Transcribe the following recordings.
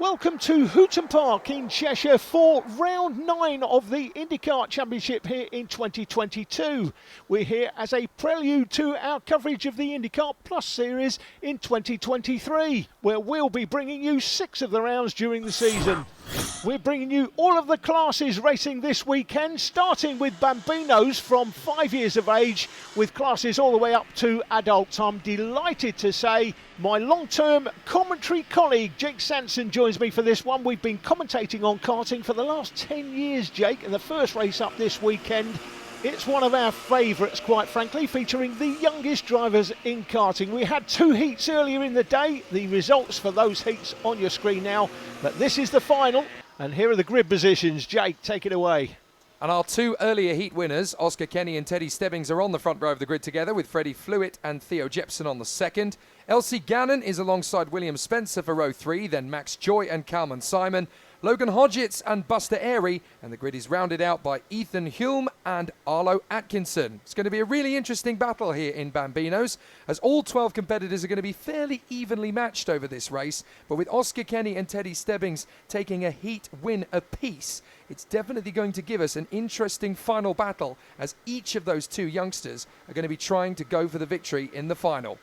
Welcome to Hooton Park in Cheshire for round 9 of the Indikart Championship here in 2022. We're here as a prelude to our coverage of the Indikart Plus series in 2023, where we'll be bringing you 6 of the rounds during the season. We're bringing you all of the classes racing this weekend, starting with Bambinos from 5 years of age, with classes all the way up to adults. I'm delighted to say my long-term commentary colleague, Jake Sanson, joins me for this one. We've been commentating on karting for the last 10 years, Jake, and the first race up this weekend, it's one of our favourites, quite frankly, featuring the youngest drivers in karting. We had 2 heats earlier in the day. The results for those heats on your screen now, but this is the final, and here are the grid positions. Jake, take it away. And our 2 earlier heat winners, Oscar Kenny and Teddy Stebbings, are on the front row of the grid together, with Freddie Flewitt and Theo Jepson on the second. Elsie Gannon is alongside William Spencer for row 3, then Max Joy and Calman Simon, Logan Hodgetts and Buster Airy, and the grid is rounded out by Ethan Hulme and Arlo Atkinson. It's going to be a really interesting battle here in Bambinos, as all 12 competitors are going to be fairly evenly matched over this race, but with Oscar Kenny and Teddy Stebbings taking a heat win apiece, it's definitely going to give us an interesting final battle, as each of those 2 youngsters are going to be trying to go for the victory in the final.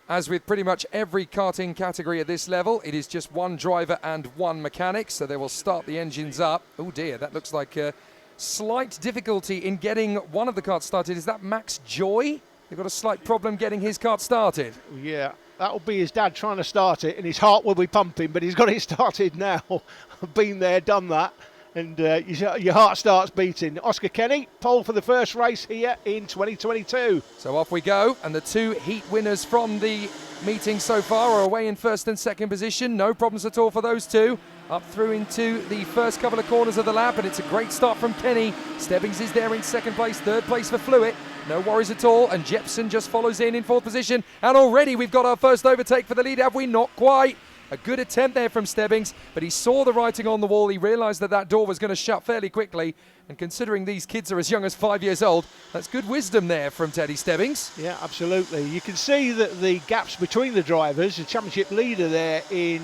As with pretty much every karting category at this level, it is just 1 driver and 1 mechanic, so they will start the engines up. Oh dear, that looks like a slight difficulty in getting one of the karts started. Is that Max Joy? They've got a slight problem getting his kart started. Yeah, that'll be his dad trying to start it, and his heart will be pumping, but he's got it started now. I've been there, done that, and your heart starts beating. Oscar Kenny, pole for the first race here in 2022. So off we go, and the 2 heat winners from the meeting so far are away in first and second position. No problems at all for those 2. Up through into the first couple of corners of the lap, and it's a great start from Kenny. Stebbings is there in second place, third place for Flewitt. No worries at all, and Jepson just follows in fourth position. And already we've got our first overtake for the lead, have we? Not quite. A good attempt there from Stebbings, but he saw the writing on the wall. He realised that that door was going to shut fairly quickly. And considering these kids are as young as 5 years old, that's good wisdom there from Teddy Stebbings. Yeah, absolutely. You can see that the gaps between the drivers, the championship leader there in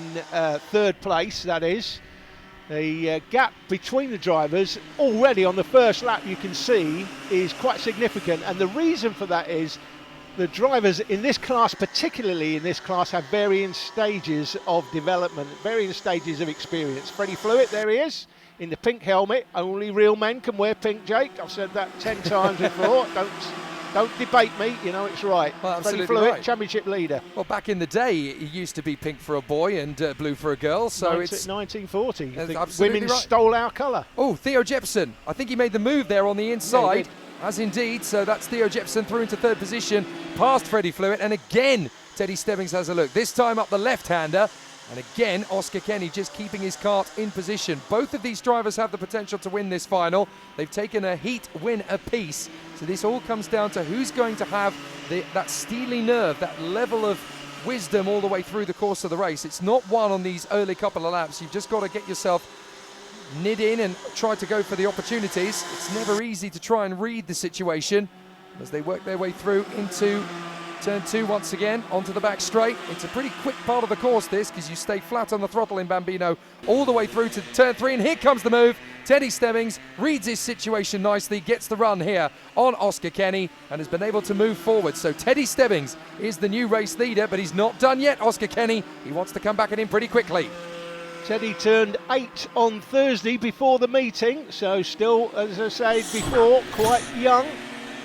third place, that is. The gap between the drivers already on the first lap, you can see, is quite significant. And the reason for that is the drivers in this class, particularly in this class, have varying stages of development, varying stages of experience. Freddie Flewitt, there he is, in the pink helmet. Only real men can wear pink, Jake. I've said that 10 times before. Don't debate me, you know it's right. Well, Freddie Flewitt, right. Championship leader. Well, back in the day, it used to be pink for a boy and blue for a girl, so it's 1940. I think women right. Stole our colour. Oh, Theo Jepson. I think he made the move there on the inside. Yeah, as indeed, so that's Theo Jepson through into third position, past Freddie Flewitt, and again, Teddy Stebbings has a look. This time up the left-hander, and again, Oscar Kenny just keeping his kart in position. Both of these drivers have the potential to win this final. They've taken a heat win apiece, so this all comes down to who's going to have that steely nerve, that level of wisdom all the way through the course of the race. It's not won on these early couple of laps. You've just got to get yourself knit in and try to go for the opportunities. It's never easy to try and read the situation as they work their way through into turn 2 once again, onto the back straight. It's a pretty quick part of the course, this, because you stay flat on the throttle in Bambino all the way through to turn 3, and here comes the move. Teddy Stebbings reads his situation nicely, gets the run here on Oscar Kenny, and has been able to move forward. So Teddy Stebbings is the new race leader, but he's not done yet, Oscar Kenny. He wants to come back at him pretty quickly. Teddy turned 8 on Thursday before the meeting, so still, as I said before, quite young.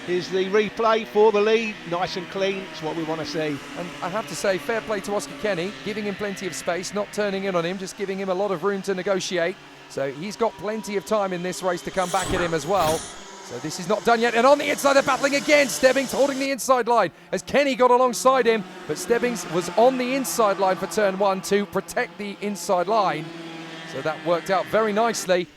Here's the replay for the lead, nice and clean, it's what we want to see. And I have to say, fair play to Oscar Kenny, giving him plenty of space, not turning in on him, just giving him a lot of room to negotiate. So he's got plenty of time in this race to come back at him as well. So this is not done yet, and on the inside they're battling again. Stebbings holding the inside line as Kenny got alongside him, but Stebbings was on the inside line for turn 1 to protect the inside line. So that worked out very nicely.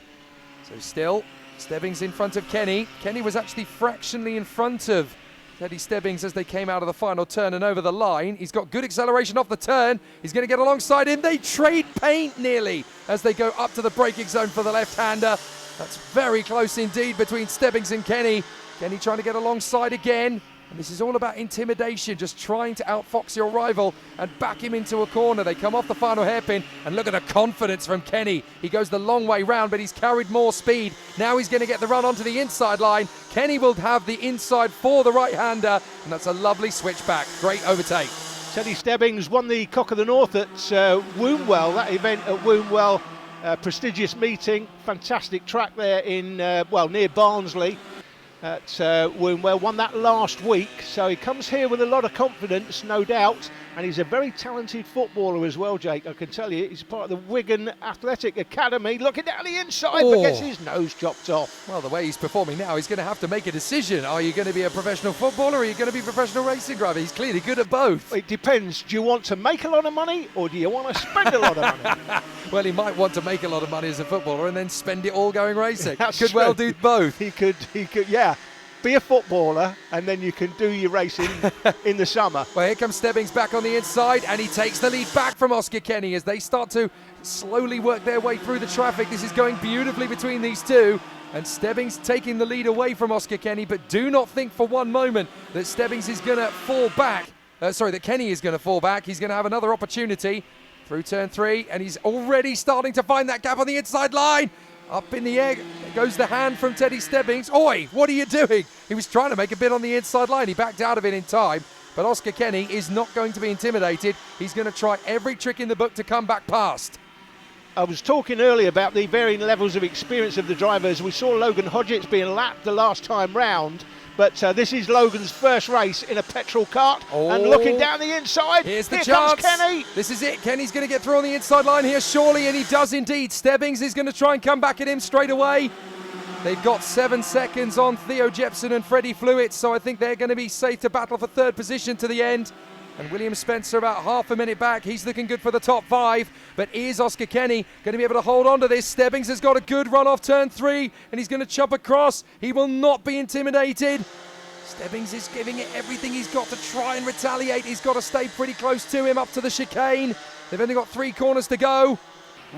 So still, Stebbings in front of Kenny. Kenny was actually fractionally in front of Teddy Stebbings as they came out of the final turn and over the line. He's got good acceleration off the turn. He's going to get alongside him. They trade paint nearly as they go up to the braking zone for the left-hander. That's very close indeed between Stebbings and Kenny. Kenny trying to get alongside again. And this is all about intimidation, just trying to outfox your rival and back him into a corner. They come off the final hairpin, and look at the confidence from Kenny. He goes the long way round, but he's carried more speed. Now he's going to get the run onto the inside line. Kenny will have the inside for the right-hander, and that's a lovely switchback. Great overtake. Teddy Stebbings won the Cock of the North at Wombwell, that event at Wombwell. Prestigious meeting, fantastic track there in, near Barnsley at Wombwell. Won that last week, so he comes here with a lot of confidence, no doubt, and he's a very talented footballer as well, Jake. I can tell you, he's part of the Wigan Athletic Academy. Looking down the inside, but gets his nose chopped off. Well, the way he's performing now, he's going to have to make a decision. Are you going to be a professional footballer, or are you going to be a professional racing driver? He's clearly good at both. It depends. Do you want to make a lot of money, or do you want to spend a lot of money? Well, he might want to make a lot of money as a footballer and then spend it all going racing. That's could true. well do both. He could, yeah. Be a footballer, and then you can do your racing in the summer. Well, here comes Stebbings back on the inside, and he takes the lead back from Oscar Kenny as they start to slowly work their way through the traffic. This is going beautifully between these two, and Stebbings taking the lead away from Oscar Kenny, but do not think for one moment that Stebbings is going to fall back. That Kenny is going to fall back. He's going to have another opportunity through turn 3, and he's already starting to find that gap on the inside line. Up in the air goes the hand from Teddy Stebbings. Oi, what are you doing? He was trying to make a bit on the inside line. He backed out of it in time. But Oscar Kenny is not going to be intimidated. He's going to try every trick in the book to come back past. I was talking earlier about the varying levels of experience of the drivers. We saw Logan Hodgetts being lapped the last time round. But this is Logan's first race in a petrol cart. And looking down the inside, here's the here chance. comes Kenny. This is it. Kenny's going to get through on the inside line here, surely, and he does indeed. Stebbings is going to try and come back at him straight away. They've got 7 seconds on Theo Jepson and Freddie Flewitt, so I think they're going to be safe to battle for third position to the end. And William Spencer about half a minute back. He's looking good for the top 5. But is Oscar Kenny going to be able to hold on to this? Stebbings has got a good run off turn 3, and he's going to chop across. He will not be intimidated. Stebbings is giving it everything he's got to try and retaliate. He's got to stay pretty close to him up to the chicane. They've only got 3 corners to go.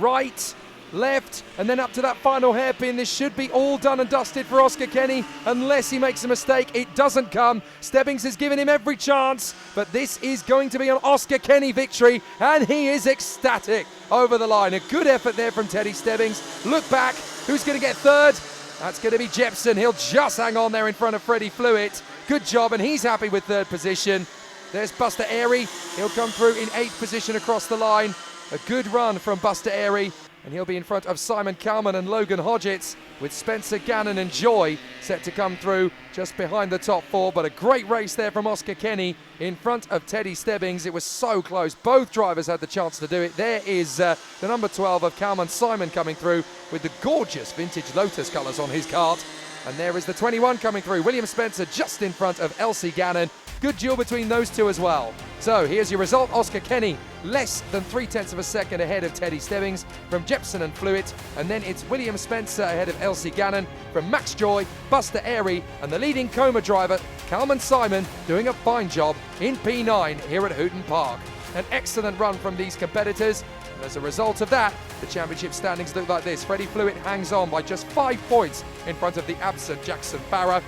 Right, left, and then up to that final hairpin. This should be all done and dusted for Oscar Kenny, unless he makes a mistake. It doesn't come. Stebbings has given him every chance, but this is going to be an Oscar Kenny victory, and he is ecstatic over the line. A good effort there from Teddy Stebbings. Look back, who's going to get third? That's going to be Jepson. He'll just hang on there in front of Freddie Flewitt. Good job, and he's happy with third position. There's Buster Airy. He'll come through in 8th position across the line. A good run from Buster Airy, and he'll be in front of Simon Kalman and Logan Hodgetts, with Spencer Gannon and Joy set to come through just behind the top 4. But a great race there from Oscar Kenny in front of Teddy Stebbings. It was so close. Both drivers had the chance to do it. There is the number 12 of Kalman Simon coming through with the gorgeous vintage Lotus colours on his kart. And there is the 21 coming through, William Spencer, just in front of Elsie Gannon. Good duel between those two as well. So here's your result. Oscar Kenny less than 0.3 of a second ahead of Teddy Stebbings from Jepson and Flewitt. And then it's William Spencer ahead of Elsie Gannon from Max Joy, Buster Airy, and the leading Coma driver, Kalman Simon, doing a fine job in P9 here at Hooton Park. An excellent run from these competitors. And as a result of that, the championship standings look like this. Freddie Flewitt hangs on by just 5 points in front of the absent Jackson Farah.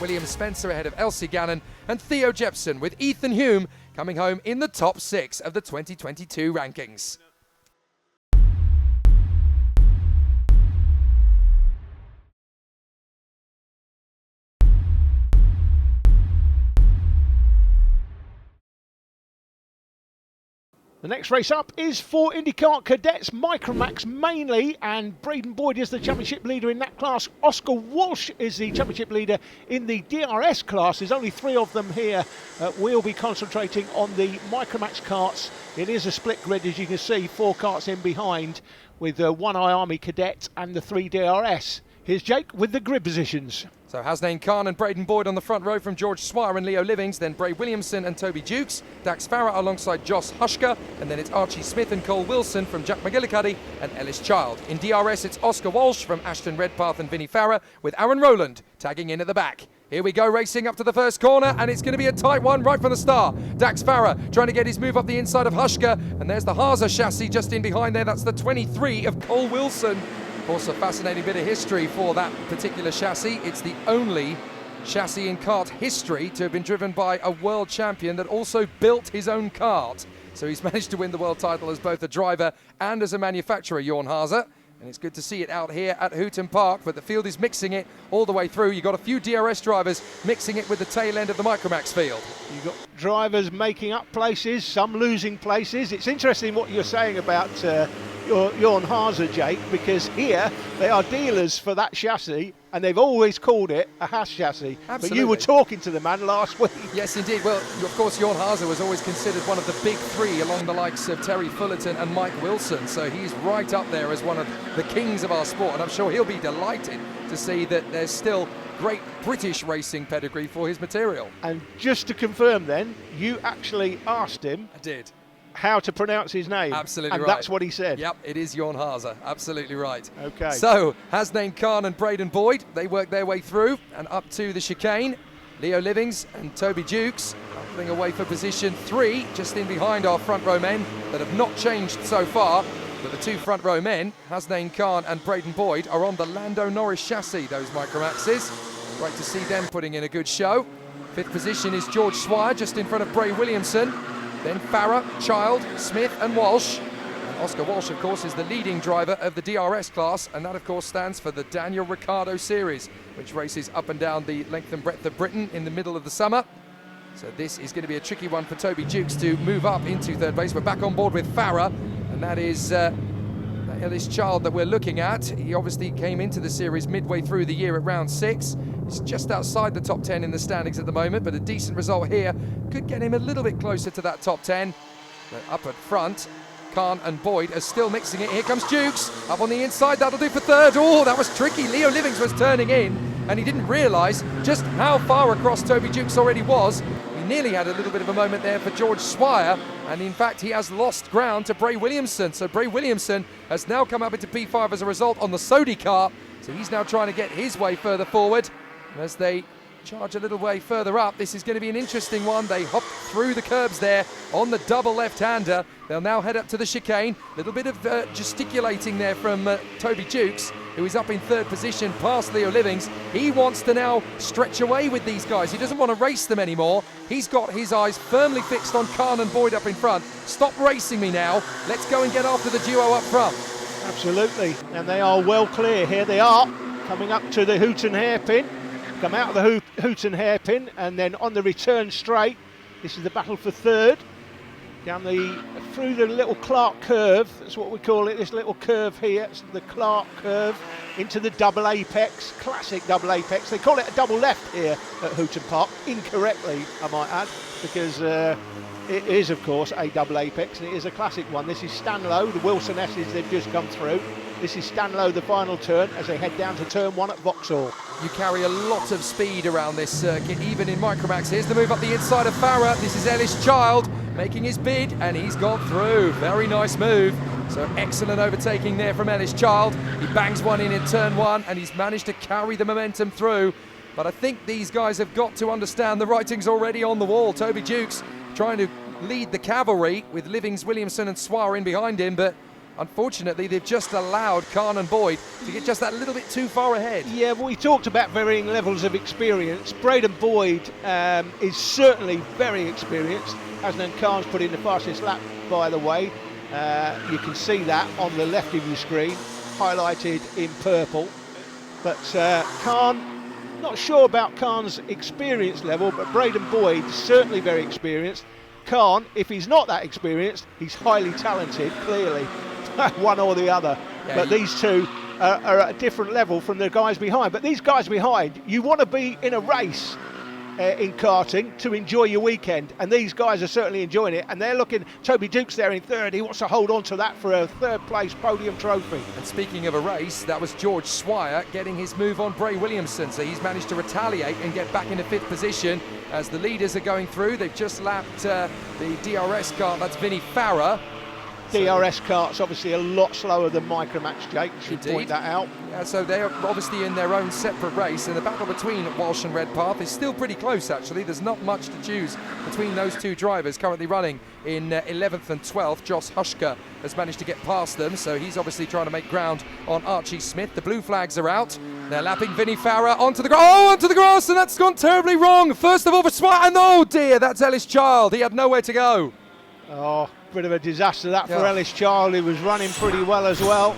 William Spencer ahead of Elsie Gannon, and Theo Jepson with Ethan Hume coming home in the top 6 of the 2022 rankings. The next race up is for Indikart Cadets, Micromax mainly, and Braden Boyd is the championship leader in that class. Oscar Walsh is the championship leader in the DRS class. There's only 3 of them here. We'll be concentrating on the Micromax karts. It is a split grid, as you can see, 4 karts in behind with 1 Army Cadet and the 3 DRS. Here's Jake with the grid positions. So Hasnain Khan and Braden Boyd on the front row from George Swire and Leo Livings, then Bray Williamson and Toby Dukes, Dax Farah alongside Joss Hushka, and then it's Archie Smith and Cole Wilson from Jack McGillicuddy and Ellis Child. In DRS, it's Oscar Walsh from Ashton Redpath and Vinnie Farah, with Aaron Rowland tagging in at the back. Here we go, racing up to the first corner, and it's going to be a tight one right from the start. Dax Farah trying to get his move up the inside of Hushka, and there's the Haza chassis just in behind there. That's the 23 of Cole Wilson. Of course, a fascinating bit of history for that particular chassis. It's the only chassis in kart history to have been driven by a world champion that also built his own kart. So he's managed to win the world title as both a driver and as a manufacturer, Jorn Haase. And it's good to see it out here at Hooton Park, but the field is mixing it all the way through. You've got a few DRS drivers mixing it with the tail end of the Micromax field. You've got drivers making up places, some losing places. It's interesting what you're saying about Jorn Haase, Jake, because here they are dealers for that chassis, and they've always called it a Haas chassis. Absolutely. But you were talking to the man last week. Yes, indeed. Well, of course, Jorn Haase was always considered one of the big three along the likes of Terry Fullerton and Mike Wilson. So he's right up there as one of the kings of our sport. And I'm sure he'll be delighted to see that there's still great British racing pedigree for his material. And just to confirm then, you actually asked him. I did. How to pronounce his name. Absolutely and right. That's what he said. Yep, it is Jorn Haase. Absolutely right. Okay. So, Hasnain Khan and Braden Boyd, they work their way through and up to the chicane. Leo Livings and Toby Dukes pulling away for position 3, just in behind our front row men that have not changed so far. But the two front row men, Hasnain Khan and Braden Boyd, are on the Lando Norris chassis, those Micromaxes. Great to see them putting in a good show. 5th position is George Swire, just in front of Bray Williamson. Then Farah, Child, Smith and Walsh. And Oscar Walsh, of course, is the leading driver of the DRS class, and that, of course, stands for the Daniel Ricciardo Series, which races up and down the length and breadth of Britain in the middle of the summer. So this is going to be a tricky one for Toby Dukes to move up into 3rd base. We're back on board with Farah, and that is this Child that we're looking at. He obviously came into the series midway through the year at round 6. He's just outside the top 10 in the standings at the moment, but a decent result here could get him a little bit closer to that top 10. But up at front, Khan and Boyd are still mixing it. Here comes Dukes, up on the inside, that'll do for 3rd. Oh, that was tricky. Leo Livings was turning in, and he didn't realise just how far across Toby Dukes already was. He nearly had a little bit of a moment there for George Swire, and in fact he has lost ground to Bray Williamson. So Bray Williamson has now come up into P5 as a result on the Sodi car, so he's now trying to get his way further forward. As they charge a little way further up, this is going to be an interesting one. They hop through the curbs there on the double left-hander. They'll now head up to the chicane. A little bit of gesticulating there from Toby Dukes, who is up in 3rd position past Leo Livings. He wants to now stretch away with these guys. He doesn't want to race them anymore. He's got his eyes firmly fixed on Khan and Boyd up in front. Stop racing me now. Let's go and get after the duo up front. Absolutely. And they are well clear. Here they are, coming up to the Hooton hairpin. Come out of the Hooton hairpin, and then on the return straight, this is the battle for 3rd. Through the little Clark curve, that's what we call it, this little curve here, it's the Clark curve, into the double apex, classic double apex. They call it a double left here at Hooton Park, incorrectly I might add, because it is of course a double apex, and it is a classic one. This is Stanlow, the Wilson S's they've just come through. This is Stanlow, the final turn, as they head down to turn 1 at Vauxhall. You carry a lot of speed around this circuit, even in Micromax. Here's the move up the inside of Farah. This is Ellis Child making his bid, and he's gone through. Very nice move. So excellent overtaking there from Ellis Child. He bangs one in turn 1, and he's managed to carry the momentum through. But I think these guys have got to understand the writing's already on the wall. Toby Dukes trying to lead the cavalry with Livings, Williamson and Swire in behind him, but unfortunately, they've just allowed Khan and Boyd to get just that little bit too far ahead. Yeah, well, we talked about varying levels of experience. Braden Boyd is certainly very experienced. Hasnain Khan's put in the fastest lap, by the way. You can see that on the left of your screen, highlighted in purple. But Khan, not sure about Khan's experience level, but Braden Boyd is certainly very experienced. Khan, if he's not that experienced, he's highly talented, clearly. One or the other, yeah, but these two are at a different level from the guys behind. But these guys behind, you want to be in a race in karting to enjoy your weekend, and these guys are certainly enjoying it, and they're looking. Toby Dukes there in 3rd. He wants to hold on to that for a 3rd place podium trophy. And speaking of a race, that was George Swire getting his move on Bray Williamson, so he's managed to retaliate and get back into 5th position as the leaders are going through. They've just lapped the DRS car, that's Vinnie Farah. DRS cart's obviously a lot slower than Micromax, Jake. Should Indeed. point that out. Yeah, so they're obviously in their own separate race, and the battle between Walsh and Redpath is still pretty close, actually. There's not much to choose between those two drivers currently running in 11th and 12th. Josh Hushka has managed to get past them, so he's obviously trying to make ground on Archie Smith. The blue flags are out. They're lapping Vinnie Farah onto the grass. Oh, onto the grass, and that's gone terribly wrong. First of all for Swire, and oh dear, that's Ellis Child. He had nowhere to go. Oh, bit of a disaster that for Ellis Child. He was running pretty well as well.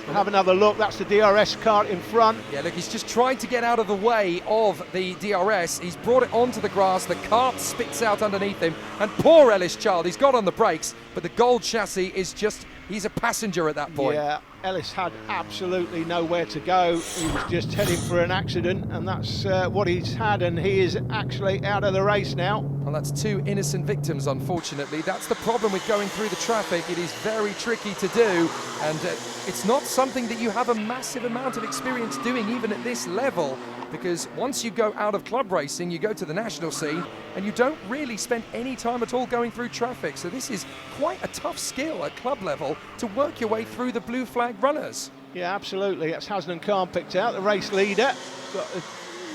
Have another look, that's the DRS cart in front. Yeah, look, he's just trying to get out of the way of the DRS. He's brought it onto the grass, the cart spits out underneath him, and poor Ellis Child, he's got on the brakes, but the gold chassis is just, he's a passenger at that point. Yeah, Ellis had absolutely nowhere to go. He was just heading for an accident, and that's what he's had, and he is actually out of the race now. Well, that's two innocent victims, unfortunately. That's the problem with going through the traffic. It is very tricky to do, and it's not something that you have a massive amount of experience doing, even at this level, because once you go out of club racing, you go to the national scene, and you don't really spend any time at all going through traffic. So this is quite a tough skill at club level to work your way through the blue flag runners. Yeah, absolutely. That's Hasnan Khan picked out, the race leader. Got a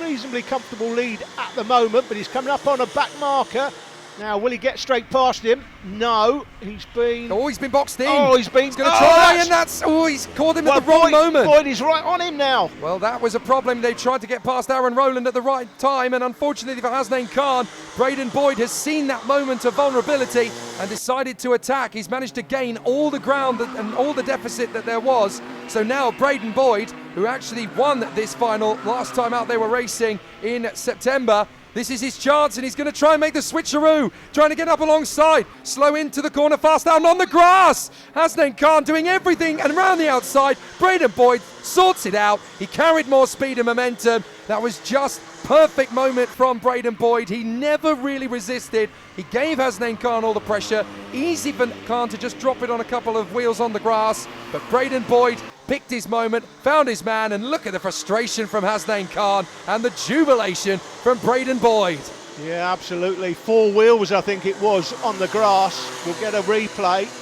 reasonably comfortable lead at the moment, but he's coming up on a back marker. Now, will he get straight past him? No, he's been... Oh, he's been boxed in. Oh, he's been... He's going to try, and that's... Oh, he's caught him at the wrong moment. Boyd is right on him now. Well, that was a problem. They tried to get past Aaron Rowland at the right time, and unfortunately for Hasnan Khan, Braden Boyd has seen that moment of vulnerability and decided to attack. He's managed to gain all the ground and all the deficit that there was. So now Braden Boyd, who actually won this final last time out they were racing in September, this is his chance, and he's going to try and make the switcheroo, trying to get up alongside, slow into the corner, fast down on the grass. Hasnan Khan doing everything and around the outside. Braden Boyd sorts it out. He carried more speed and momentum. That was just perfect moment from Braden Boyd. He never really resisted. He gave Hasnan Khan all the pressure. Easy for Khan to just drop it on a couple of wheels on the grass, but Braden Boyd picked his moment, found his man, and look at the frustration from Hasnan Khan and the jubilation from Braden Boyd. Yeah, absolutely. 4 wheels, I think it was, on the grass. We'll get a replay.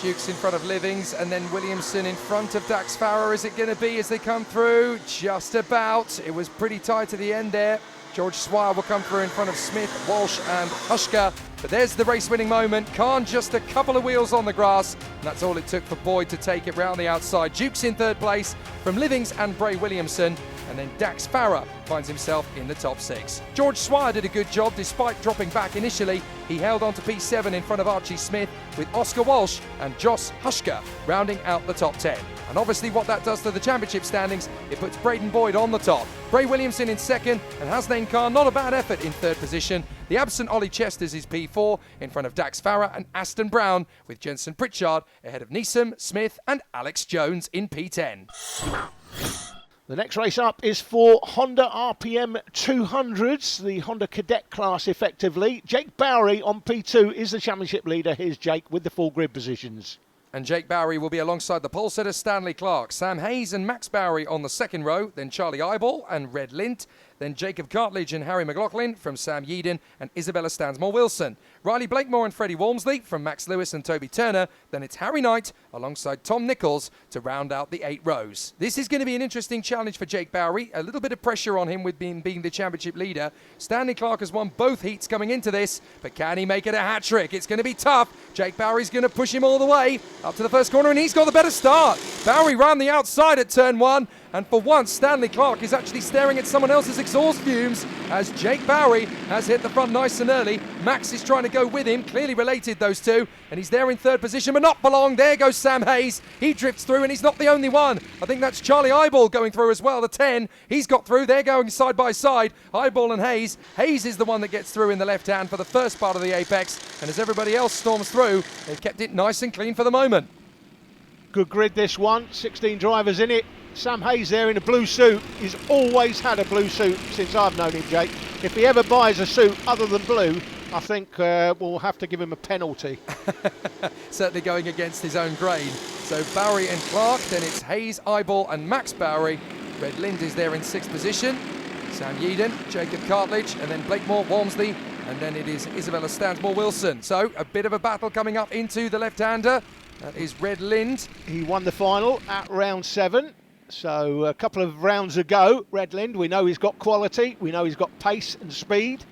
Dukes in front of Livings, and then Williamson in front of Dax Farrer. Is it going to be as they come through? Just about. It was pretty tight at the end there. George Swire will come through in front of Smith, Walsh and Hushka. But there's the race-winning moment. Khan just a couple of wheels on the grass, and that's all it took for Boyd to take it round the outside. Dukes in third place from Livings and Bray Williamson, and then Dax Farrer finds himself in the top 6. George Swire did a good job despite dropping back initially. He held on to P7 in front of Archie Smith, with Oscar Walsh and Josh Hushka rounding out the top 10. And obviously what that does to the championship standings, it puts Braden Boyd on the top. Bray Williamson in second, and Hasnan Khan, not a bad effort, in third position. The absent Ollie Chesters is P4 in front of Dax Farrer and Aston Brown, with Jensen Pritchard ahead of Neeson, Smith and Alex Jones in P10. The next race up is for Honda RPM 200s, the Honda Cadet class effectively. Jake Bowery on P2 is the championship leader. Here's Jake with the full grid positions. And Jake Bowery will be alongside the pole setter Stanley Clark, Sam Hayes and Max Bowery on the second row, then Charlie Eyeball and Red Lint, then Jacob Cartledge and Harry McLaughlin from Sam Yeadon and Isabella Stansmore-Wilson. Riley Blakemore and Freddie Walmsley from Max Lewis and Toby Turner. Then it's Harry Knight alongside Tom Nichols to round out the 8 rows. This is going to be an interesting challenge for Jake Bowery. A little bit of pressure on him with being the championship leader. Stanley Clark has won both heats coming into this, but can he make it a hat-trick? It's going to be tough. Jake Bowery's going to push him all the way up to the first corner, and he's got the better start. Bowery round the outside at turn 1. And for once, Stanley Clark is actually staring at someone else's exhaust fumes as Jake Bowery has hit the front nice and early. Max is trying to go with him, clearly related those two, and he's there in third position, but not for long. There goes Sam Hayes. He drifts through, and he's not the only one. I think that's Charlie Eyeball going through as well, the 10. He's got through. They're going side by side, Eyeball and Hayes. Hayes is the one that gets through in the left hand for the first part of the apex, and as everybody else storms through, they've kept it nice and clean for the moment. Good grid this one, 16 drivers in it. Sam Hayes there in a blue suit. He's always had a blue suit since I've known him, Jake. If he ever buys a suit other than blue, I think we'll have to give him a penalty. Certainly going against his own grain. So Bowery and Clark, then it's Hayes, Eyeball and Max Bowery. Red Lind is there in 6th position. Sam Yeadon, Jacob Cartledge, and then Blakemore, Walmsley, and then it is Isabella Stansmore-Wilson. So a bit of a battle coming up into the left-hander. That is Red Lind. He won the final at round 7. So a couple of rounds ago, Red Lind, we know he's got quality, we know he's got pace and speed.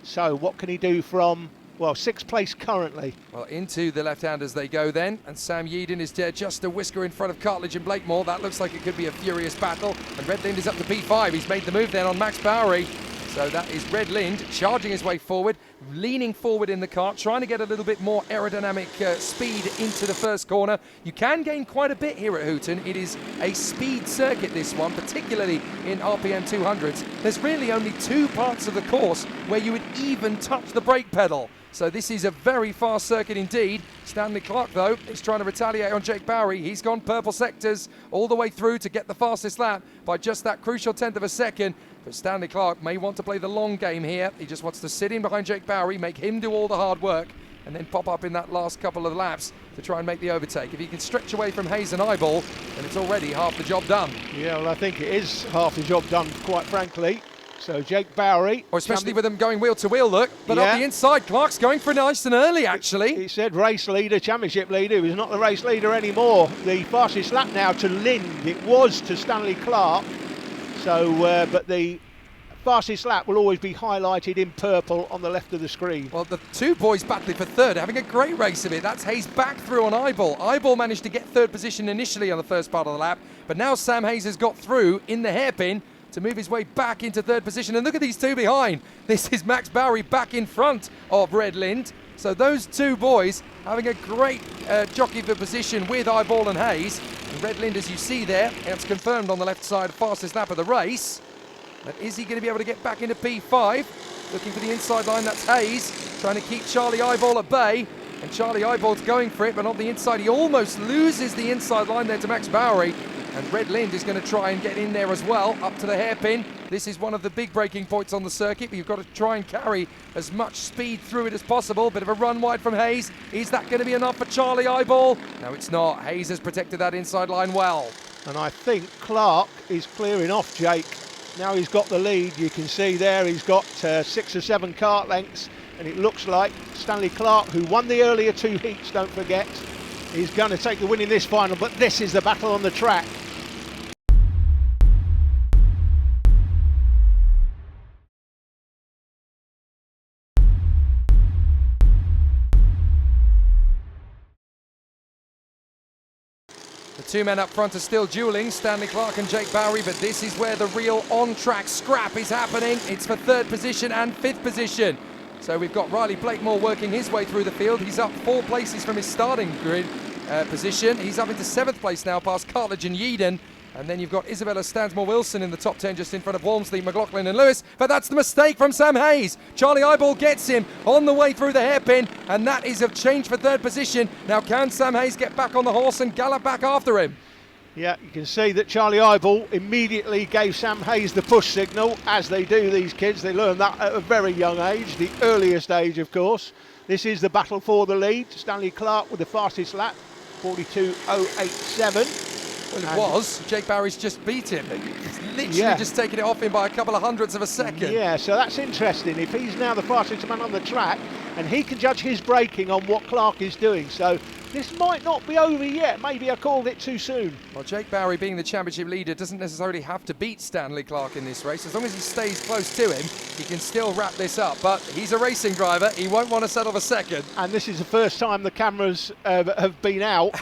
So what can he do from, well, 6th place currently? Well, into the left-handers they go then, and Sam Yeadon is there just a whisker in front of Cartledge and Blakemore. That looks like it could be a furious battle, and Red Lind is up to P5. He's made the move then on Max Bowery. So that is Red Lind charging his way forward, leaning forward in the cart, trying to get a little bit more aerodynamic speed into the first corner. You can gain quite a bit here at Hooton. It is a speed circuit, this one, particularly in RPM 200s. There's really only 2 parts of the course where you would even touch the brake pedal. So this is a very fast circuit indeed. Stanley Clark, though, is trying to retaliate on Jake Bowery. He's gone purple sectors all the way through to get the fastest lap by just that crucial 1/10 of a second. But Stanley Clark may want to play the long game here. He just wants to sit in behind Jake Bowery, make him do all the hard work, and then pop up in that last couple of laps to try and make the overtake. If he can stretch away from Hayes and Eyeball, then it's already half the job done. Yeah, well, I think it is half the job done, quite frankly. So Jake Bowery... Or especially with them going wheel to wheel, look. But yeah. Up the inside, Clark's going for nice and early, actually. It said race leader, championship leader. He was not the race leader anymore. The fastest lap now to Lind. It was to Stanley Clark. So, but the fastest lap will always be highlighted in purple on the left of the screen. Well, the 2 boys battling for 3rd, having a great race of it. That's Hayes back through on Eyeball. Eyeball managed to get 3rd position initially on the first part of the lap, but now Sam Hayes has got through in the hairpin to move his way back into 3rd position. And look at these 2 behind. This is Max Bowery back in front of Red Lind. So those 2 boys having a great jockey for position with Eyeball and Hayes. And Red Lind, as you see there, it's confirmed on the left side, fastest lap of the race. But is he going to be able to get back into P5? Looking for the inside line, that's Hayes, trying to keep Charlie Eyeball at bay. And Charlie Eyeball's going for it, but on the inside, he almost loses the inside line there to Max Bowery. And Red Lind is going to try and get in there as well, up to the hairpin. This is one of the big braking points on the circuit, but you've got to try and carry as much speed through it as possible. Bit of a run wide from Hayes. Is that going to be enough for Charlie Eyeball? No, it's not. Hayes has protected that inside line well. And I think Clark is clearing off Jake. Now he's got the lead. You can see there he's got 6 or 7 kart lengths. And it looks like Stanley Clark, who won the earlier 2 heats, don't forget, is going to take the win in this final. But this is the battle on the track. The 2 men up front are still duelling, Stanley Clark and Jake Bowery, but this is where the real on-track scrap is happening. It's for 3rd position and 5th position. So we've got Riley Blakemore working his way through the field. He's up 4 places from his starting grid position. He's up into 7th place now, past Cartledge and Yeadon. And then you've got Isabella Stansmore-Wilson in the top 10, just in front of Walmsley, McLaughlin and Lewis. But that's the mistake from Sam Hayes. Charlie Eyeball gets him on the way through the hairpin, and that is a change for 3rd position. Now can Sam Hayes get back on the horse and gallop back after him? Yeah, you can see that Charlie Eyeball immediately gave Sam Hayes the push signal, as they do, these kids. They learn that at a very young age, the earliest age, of course. This is the battle for the lead. Stanley Clark with the fastest lap, 42.087. Well, it was. Jake Bowery's just beat him. He's literally just taken it off him by a couple of hundredths of a second. Yeah, so that's interesting. If he's now the fastest man on the track, and he can judge his braking on what Clark is doing. So this might not be over yet. Maybe I called it too soon. Well, Jake Bowery, being the championship leader, doesn't necessarily have to beat Stanley Clark in this race. As long as he stays close to him, he can still wrap this up. But he's a racing driver. He won't want to settle for second. And this is the first time the cameras have been out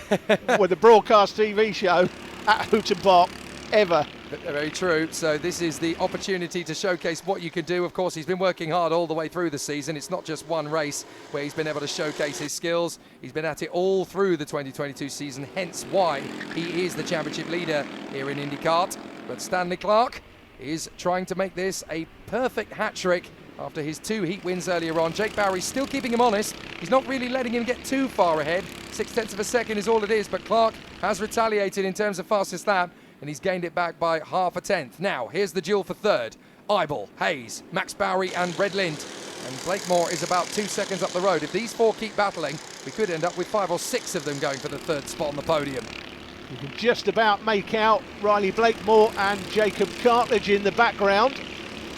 with a broadcast TV show at Hooton Park ever. Very true. So this is the opportunity to showcase what you can do. Of course, he's been working hard all the way through the season. It's not just one race where he's been able to showcase his skills. He's been at it all through the 2022 season, hence why he is the championship leader here in Indikart. But Stanley Clark is trying to make this a perfect hat-trick after his 2 heat wins earlier on. Jake Bowery still keeping him honest. He's not really letting him get too far ahead. 0.6 of a second is all it is, but Clark has retaliated in terms of fastest lap, and he's gained it back by 0.5 tenth. Now, here's the duel for 3rd. Eyeball, Hayes, Max Bowery and Red Lind. And Blakemore is about 2 seconds up the road. If these 4 keep battling, we could end up with 5 or 6 of them going for the 3rd spot on the podium. You can just about make out Riley Blakemore and Jacob Cartledge in the background.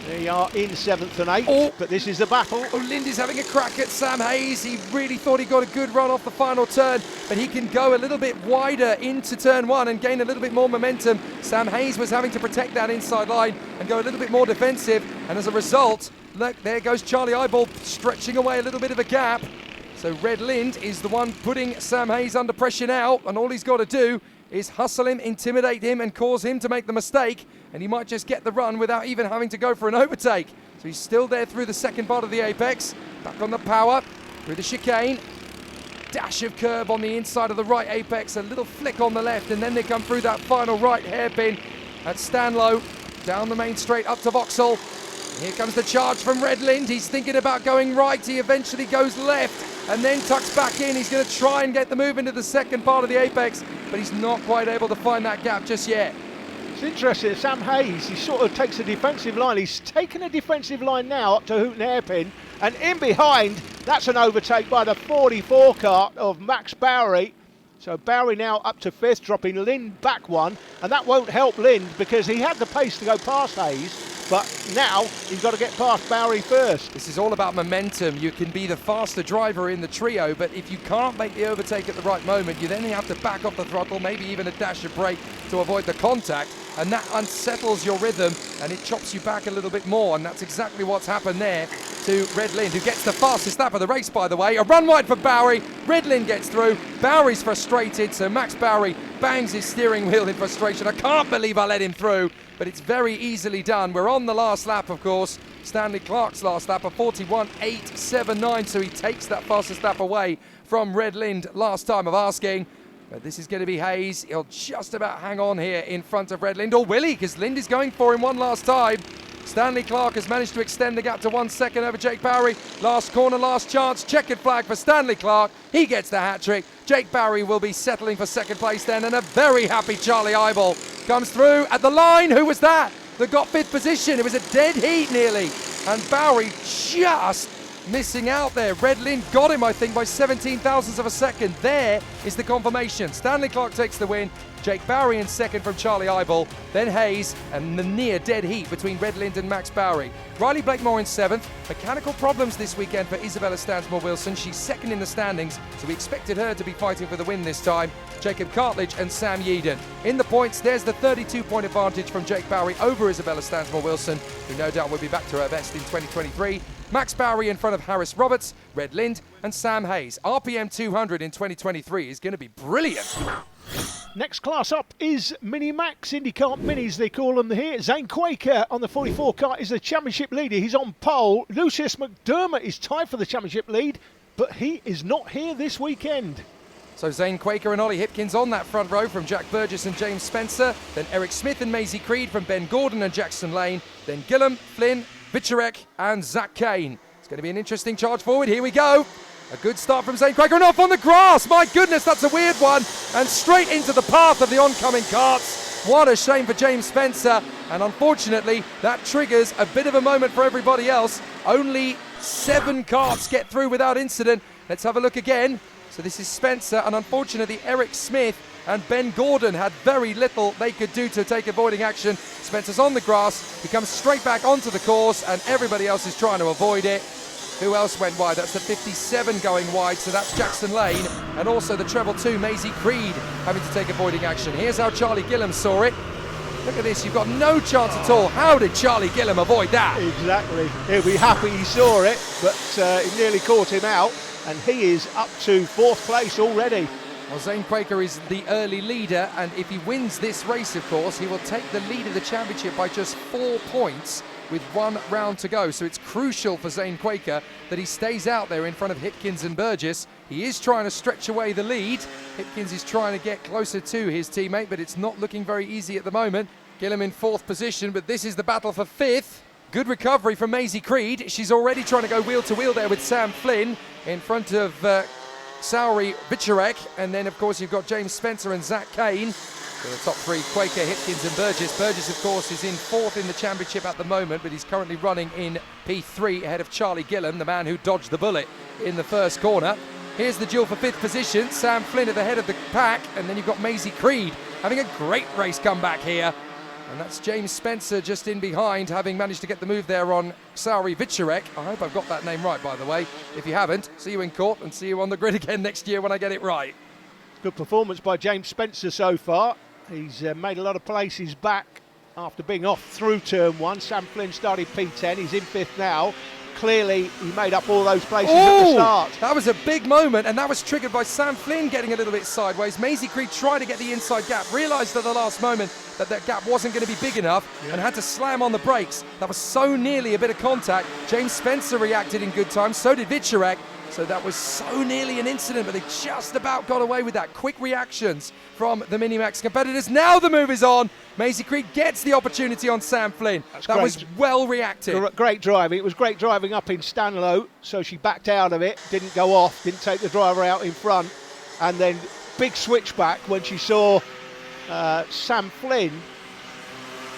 They are in 7th and 8th, Oh. but this is the battle. Oh, Lindy's having a crack at Sam Hayes. He really thought he got a good run off the final turn, but he can go a little bit wider into turn 1 and gain a little bit more momentum. Sam Hayes was having to protect that inside line and go a little bit more defensive, and as a result, look, there goes Charlie Eyeball stretching away a little bit of a gap. So Red Lind is the one putting Sam Hayes under pressure now, and all he's got to do is hustle him, intimidate him, and cause him to make the mistake, and he might just get the run without even having to go for an overtake. So he's still there through the second part of the apex, back on the power, through the chicane, dash of curb on the inside of the right apex, a little flick on the left, and then they come through that final right hairpin at Stanlow, down the main straight up to Vauxhall. Here comes the charge from Red Lind. He's thinking about going right. He eventually goes left and then tucks back in. He's going to try and get the move into the second part of the apex, but he's not quite able to find that gap just yet. It's interesting, Sam Hayes, he sort of takes a defensive line. He's taken a defensive line now up to Hooton hairpin, and in behind, that's an overtake by the 44 cart of Max Bowery. So Bowery now up to 5th, dropping Lind back 1, and that won't help Lind because he had the pace to go past Hayes, but now he's got to get past Bowery first. This is all about momentum. You can be the faster driver in the trio, but if you can't make the overtake at the right moment, you then have to back off the throttle, maybe even a dash of brake to avoid the contact, and that unsettles your rhythm and it chops you back a little bit more, and that's exactly what's happened there to Red Lind, who gets the fastest lap of the race, by the way. A run wide for Bowery. Red Lind gets through. Bowery's frustrated, so Max Bowery bangs his steering wheel in frustration. I can't believe I let him through, but it's very easily done. We're on the last lap, of course. Stanley Clark's last lap, a 41.879, so he takes that fastest lap away from Red Lind last time of asking. But this is going to be Hayes. He'll just about hang on here in front of Red Lind, or will he? Because Lind is going for him one last time. Stanley Clark has managed to extend the gap to 1 second over Jake Bowery. Last corner, last chance. Checkered flag for Stanley Clark. He gets the hat trick. Jake Bowery will be settling for second place then, and a very happy Charlie Eyeball comes through at the line. Who was that got 5th position? It was a dead heat nearly, and Bowery just missing out there. Red Lind got him, I think, by 17 thousandths of a second. There is the confirmation. Stanley Clark takes the win. Jake Bowery in second from Charlie Eyeball, then Hayes, and the near dead heat between Red Lind and Max Bowery. Riley Blakemore in 7th. Mechanical problems this weekend for Isabella Stansmore-Wilson. She's second in the standings, so we expected her to be fighting for the win this time. Jacob Cartledge and Sam Yeadon. In the points, there's the 32-point advantage from Jake Bowery over Isabella Stansmore-Wilson, who no doubt will be back to her best in 2023. Max Bowery in front of Harris Roberts, Red Lind, and Sam Hayes. RPM 200 in 2023 is going to be brilliant. Next class up is MiniMax, Indikart Minis they call them here. Zane Quaker on the 44 kart is the championship leader. He's on pole. Lucius McDermott is tied for the championship lead, but he is not here this weekend. So Zane Quaker and Ollie Hipkins on that front row from Jack Burgess and James Spencer. Then Eric Smith and Maisie Creed from Ben Gordon and Jackson Lane. Then Gillum, Flynn, Vicharek and Zach Kane. It's going to be an interesting charge forward. Here we go. A good start from Zane Quaker and off on the grass. My goodness, that's a weird one. And straight into the path of the oncoming carts. What a shame for James Spencer. And unfortunately, that triggers a bit of a moment for everybody else. Only 7 carts get through without incident. Let's have a look again. So this is Spencer, and unfortunately Eric Smith and Ben Gordon had very little they could do to take avoiding action. Spencer's on the grass, he comes straight back onto the course, and everybody else is trying to avoid it. Who else went wide? That's the 57 going wide, so that's Jackson Lane, and also the treble 2, Maisie Creed, having to take avoiding action. Here's how Charlie Gillum saw it. Look at this, you've got no chance at all. How did Charlie Gillum avoid that? Exactly. He'll be happy he saw it, but it nearly caught him out, and he is up to 4th place already. Well, Zane Quaker is the early leader, and if he wins this race, of course, he will take the lead of the championship by just 4 points with 1 round to go. So it's crucial for Zane Quaker that he stays out there in front of Hipkins and Burgess. He is trying to stretch away the lead. Hipkins is trying to get closer to his teammate, but it's not looking very easy at the moment. Gillum in 4th position, but this is the battle for 5th. Good recovery from Maisie Creed. She's already trying to go wheel to wheel there with Sam Flynn in front of Sowry Vicharek, and then of course you've got James Spencer and Zach Kane. So the top 3, Quaker, Hipkins and Burgess. Burgess of course is in 4th in the championship at the moment, but he's currently running in P3 ahead of Charlie Gillum, the man who dodged the bullet in the first corner. Here's the duel for 5th position. Sam Flynn at the head of the pack, and then you've got Maisie Creed having a great race comeback here. And that's James Spencer just in behind, having managed to get the move there on Sauri Vicharek. I hope I've got that name right, by the way. If you haven't, see you in court and see you on the grid again next year when I get it right. Good performance by James Spencer so far. He's made a lot of places back after being off through turn 1. Sam Flynn started P10. He's in 5th now. Clearly, he made up all those places at the start. That was a big moment, and that was triggered by Sam Flynn getting a little bit sideways. Maisie Creed tried to get the inside gap, realised at the last moment that that gap wasn't going to be big enough, and had to slam on the brakes. That was so nearly a bit of contact. James Spencer reacted in good time, so did Vicharek. So that was so nearly an incident, but they just about got away with that. Quick reactions from the MiniMax competitors. Now the move is on. Maisie Creed gets the opportunity on Sam Flynn. That was well reacted. Great driving. It was great driving up in Stanlow, so she backed out of it, didn't go off, didn't take the driver out in front, and then big switchback when she saw Sam Flynn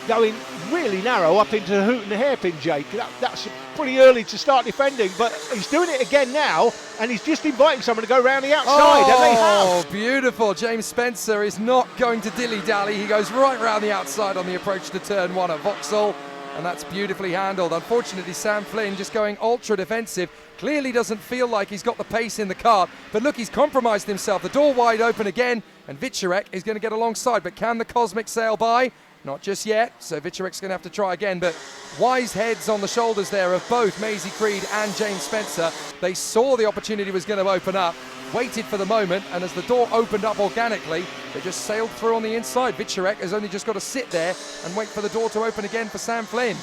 going really narrow up into the Hooton hairpin, Jake. That's pretty early to start defending, but he's doing it again now, and he's just inviting someone to go round the outside, and they have. Oh, beautiful. James Spencer is not going to dilly-dally. He goes right round the outside on the approach to turn 1 at Vauxhall, and that's beautifully handled. Unfortunately, Sam Flynn just going ultra defensive. Clearly doesn't feel like he's got the pace in the car, but look, he's compromised himself. The door wide open again, and Vicharek is going to get alongside, but can the Cosmic sail by? Not just yet, so Vicharek's going to have to try again, but wise heads on the shoulders there of both Maisie Creed and James Spencer. They saw the opportunity was going to open up, waited for the moment, and as the door opened up organically, they just sailed through on the inside. Vicharek has only just got to sit there and wait for the door to open again for Sam Flynn.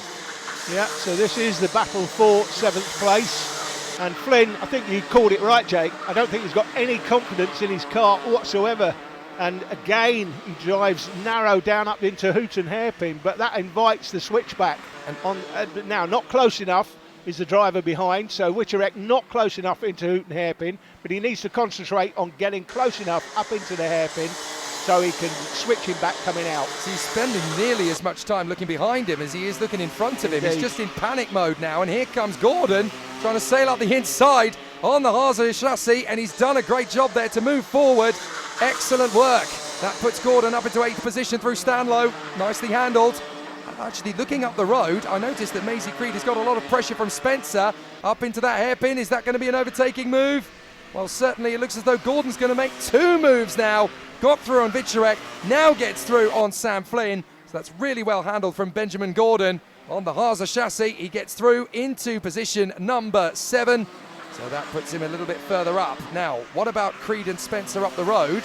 Yeah, so this is the battle for 7th place, and Flynn, I think you called it right, Jake. I don't think he's got any confidence in his car whatsoever. And again, he drives narrow down up into Hooton hairpin, but that invites the switchback. And on now, not close enough is the driver behind, so Vicharek not close enough into Hooton hairpin, but he needs to concentrate on getting close enough up into the hairpin so he can switch him back coming out. So he's spending nearly as much time looking behind him as he is looking in front of him. Indeed. He's just in panic mode now, and here comes Gordon trying to sail up the inside on the Haase chassis, and he's done a great job there to move forward. Excellent work. That puts Gordon up into 8th position through Stanlow. Nicely handled. And actually, looking up the road, I noticed that Maisie Creed has got a lot of pressure from Spencer up into that hairpin. Is that going to be an overtaking move? Well, certainly it looks as though Gordon's going to make 2 moves now. Got through on Vicharek, now gets through on Sam Flynn. So that's really well handled from Benjamin Gordon. On the Haase chassis, he gets through into position number 7. So that puts him a little bit further up. Now, what about Creed and Spencer up the road?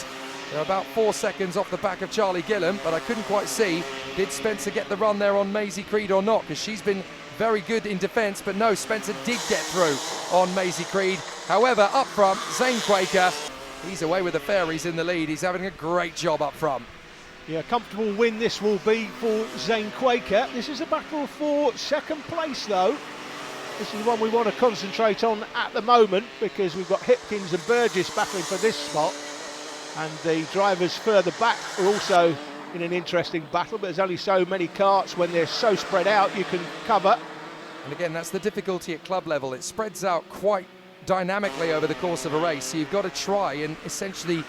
They're about 4 seconds off the back of Charlie Gillam, but I couldn't quite see, did Spencer get the run there on Maisie Creed or not? Because she's been very good in defence, but no, Spencer did get through on Maisie Creed. However, up front, Zane Quaker, he's away with the fairies in the lead. He's having a great job up front. Yeah, comfortable win this will be for Zane Quaker. This is a battle for 2nd place, though. This is one we want to concentrate on at the moment because we've got Hipkins and Burgess battling for this spot, and the drivers further back are also in an interesting battle, but there's only so many karts when they're so spread out you can cover. And again, that's the difficulty at club level. It spreads out quite dynamically over the course of a race, so you've got to try and essentially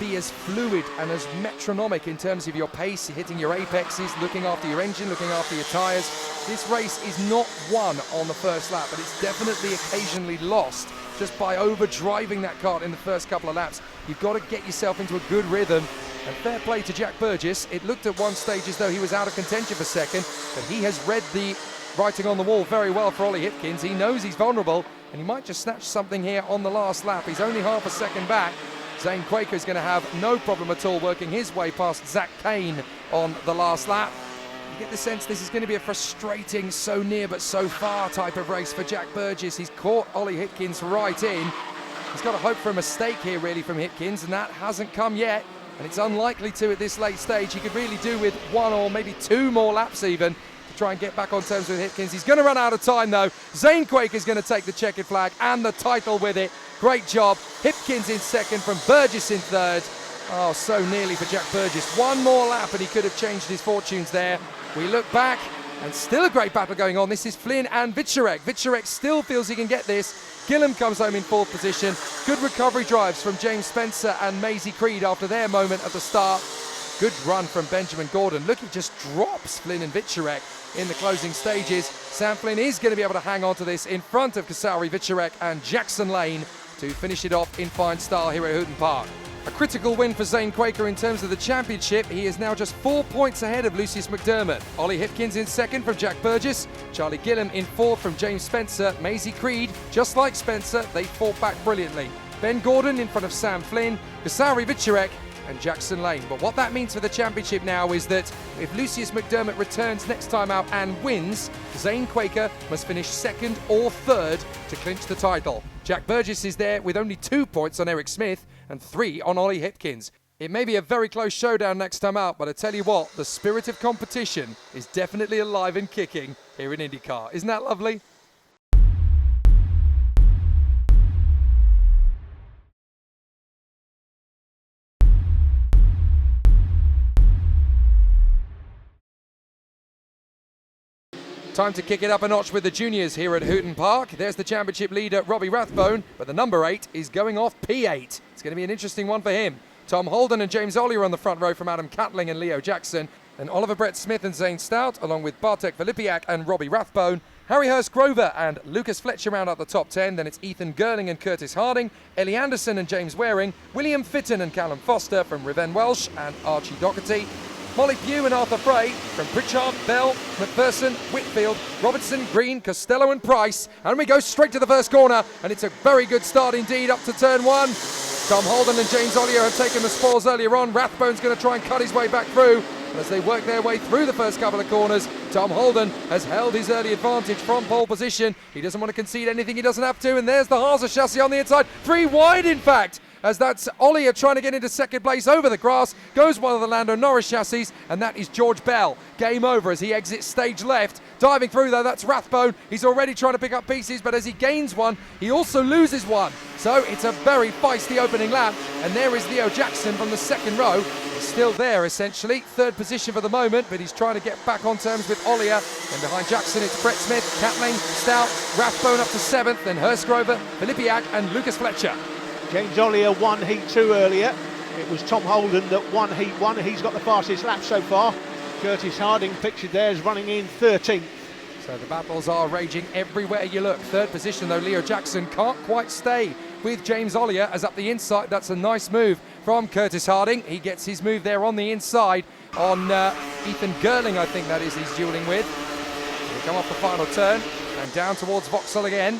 be as fluid and as metronomic in terms of your pace, hitting your apexes, looking after your engine, looking after your tyres. This race is not won on the first lap, but it's definitely occasionally lost just by over-driving that kart in the first couple of laps. You've got to get yourself into a good rhythm, and fair play to Jack Burgess. It looked at one stage as though he was out of contention for second, but he has read the writing on the wall very well for Ollie Hipkins. He knows he's vulnerable, and he might just snatch something here on the last lap. He's only half a second back. Zane Quaker is going to have no problem at all working his way past Zach Kane on the last lap. You get the sense this is going to be a frustrating, so near but so far type of race for Jack Burgess. He's caught Ollie Hipkins right in. He's got to hope for a mistake here really from Hipkins, and that hasn't come yet. And it's unlikely to at this late stage. He could really do with 1 or maybe 2 more laps even to try and get back on terms with Hipkins. He's going to run out of time though. Zane Quaker is going to take the checkered flag and the title with it. Great job. Hipkins in second from Burgess in third. Oh, so nearly for Jack Burgess. 1 more lap and he could have changed his fortunes there. We look back and still a great battle going on. This is Flynn and Vicharek. Vicharek still feels he can get this. Gillam comes home in 4th position. Good recovery drives from James Spencer and Maisie Creed after their moment at the start. Good run from Benjamin Gordon. Look, he just drops Flynn and Vicharek in the closing stages. Sam Flynn is going to be able to hang on to this in front of Kasauri, Vicharek and Jackson Lane to finish it off in fine style here at Hooton Park. A critical win for Zane Quaker in terms of the championship. He is now just 4 points ahead of Lucius McDermott. Ollie Hipkins in second from Jack Burgess. Charlie Gillam in fourth from James Spencer. Maisie Creed, just like Spencer, they fought back brilliantly. Ben Gordon in front of Sam Flynn, Kasauri, Vicharek and Jackson Lane. But what that means for the championship now is that if Lucius McDermott returns next time out and wins, Zane Quaker must finish second or third to clinch the title. Jack Burgess is there with only 2 points on Eric Smith and 3 on Ollie Hipkins. It may be a very close showdown next time out, but I tell you what, the spirit of competition is definitely alive and kicking here in IndyCar. Isn't that lovely? Time to kick it up a notch with the juniors here at Hooton Park. There's the championship leader, Robbie Rathbone, but the number 8 is going off P8. It's going to be an interesting one for him. Tom Holden and James Ollier on the front row from Adam Catling and Leo Jackson, and Oliver Brett Smith and Zane Stout, along with Bartek Filipiak and Robbie Rathbone. Harry Hurst Grover and Lucas Fletcher round out the top 10. Then it's Ethan Gerling and Curtis Harding, Ellie Anderson and James Waring, William Fitton and Callum Foster from Riven Welsh and Archie Doherty, Molly Pugh and Arthur Frey from Pritchard, Bell, McPherson, Whitfield, Robertson, Green, Costello and Price. And we go straight to the first corner, and it's a very good start indeed up to turn 1. Tom Holden and James Ollier have taken the spoils earlier on. Rathbone's going to try and cut his way back through. And as they work their way through the first couple of corners, Tom Holden has held his early advantage from pole position. He doesn't want to concede anything he doesn't have to. And there's the Haase chassis on the inside. 3 wide, in fact. As that's Ollier trying to get into second place over the grass. Goes one of the Lando Norris chassis, and that is George Bell. Game over as he exits stage left. Diving through though, that's Rathbone. He's already trying to pick up pieces, but as he gains one, he also loses one. So it's a very feisty opening lap, and there is Leo Jackson from the second row. He's still there essentially, third position for the moment, but he's trying to get back on terms with Ollier. And behind Jackson it's Brett Smith, Catling, Stout, Rathbone up to 7th, then Hurst Grover, Filipiak and Lucas Fletcher. James Ollier won Heat 2 earlier. It was Tom Holden that won Heat 1. He's got the fastest lap so far. Curtis Harding, pictured there, is running in 13th. So the battles are raging everywhere you look. Third position though, Leo Jackson can't quite stay with James Ollier as up the inside. That's a nice move from Curtis Harding. He gets his move there on the inside on Ethan Gerling, I think that is he's dueling with. They come off the final turn and down towards Vauxhall again.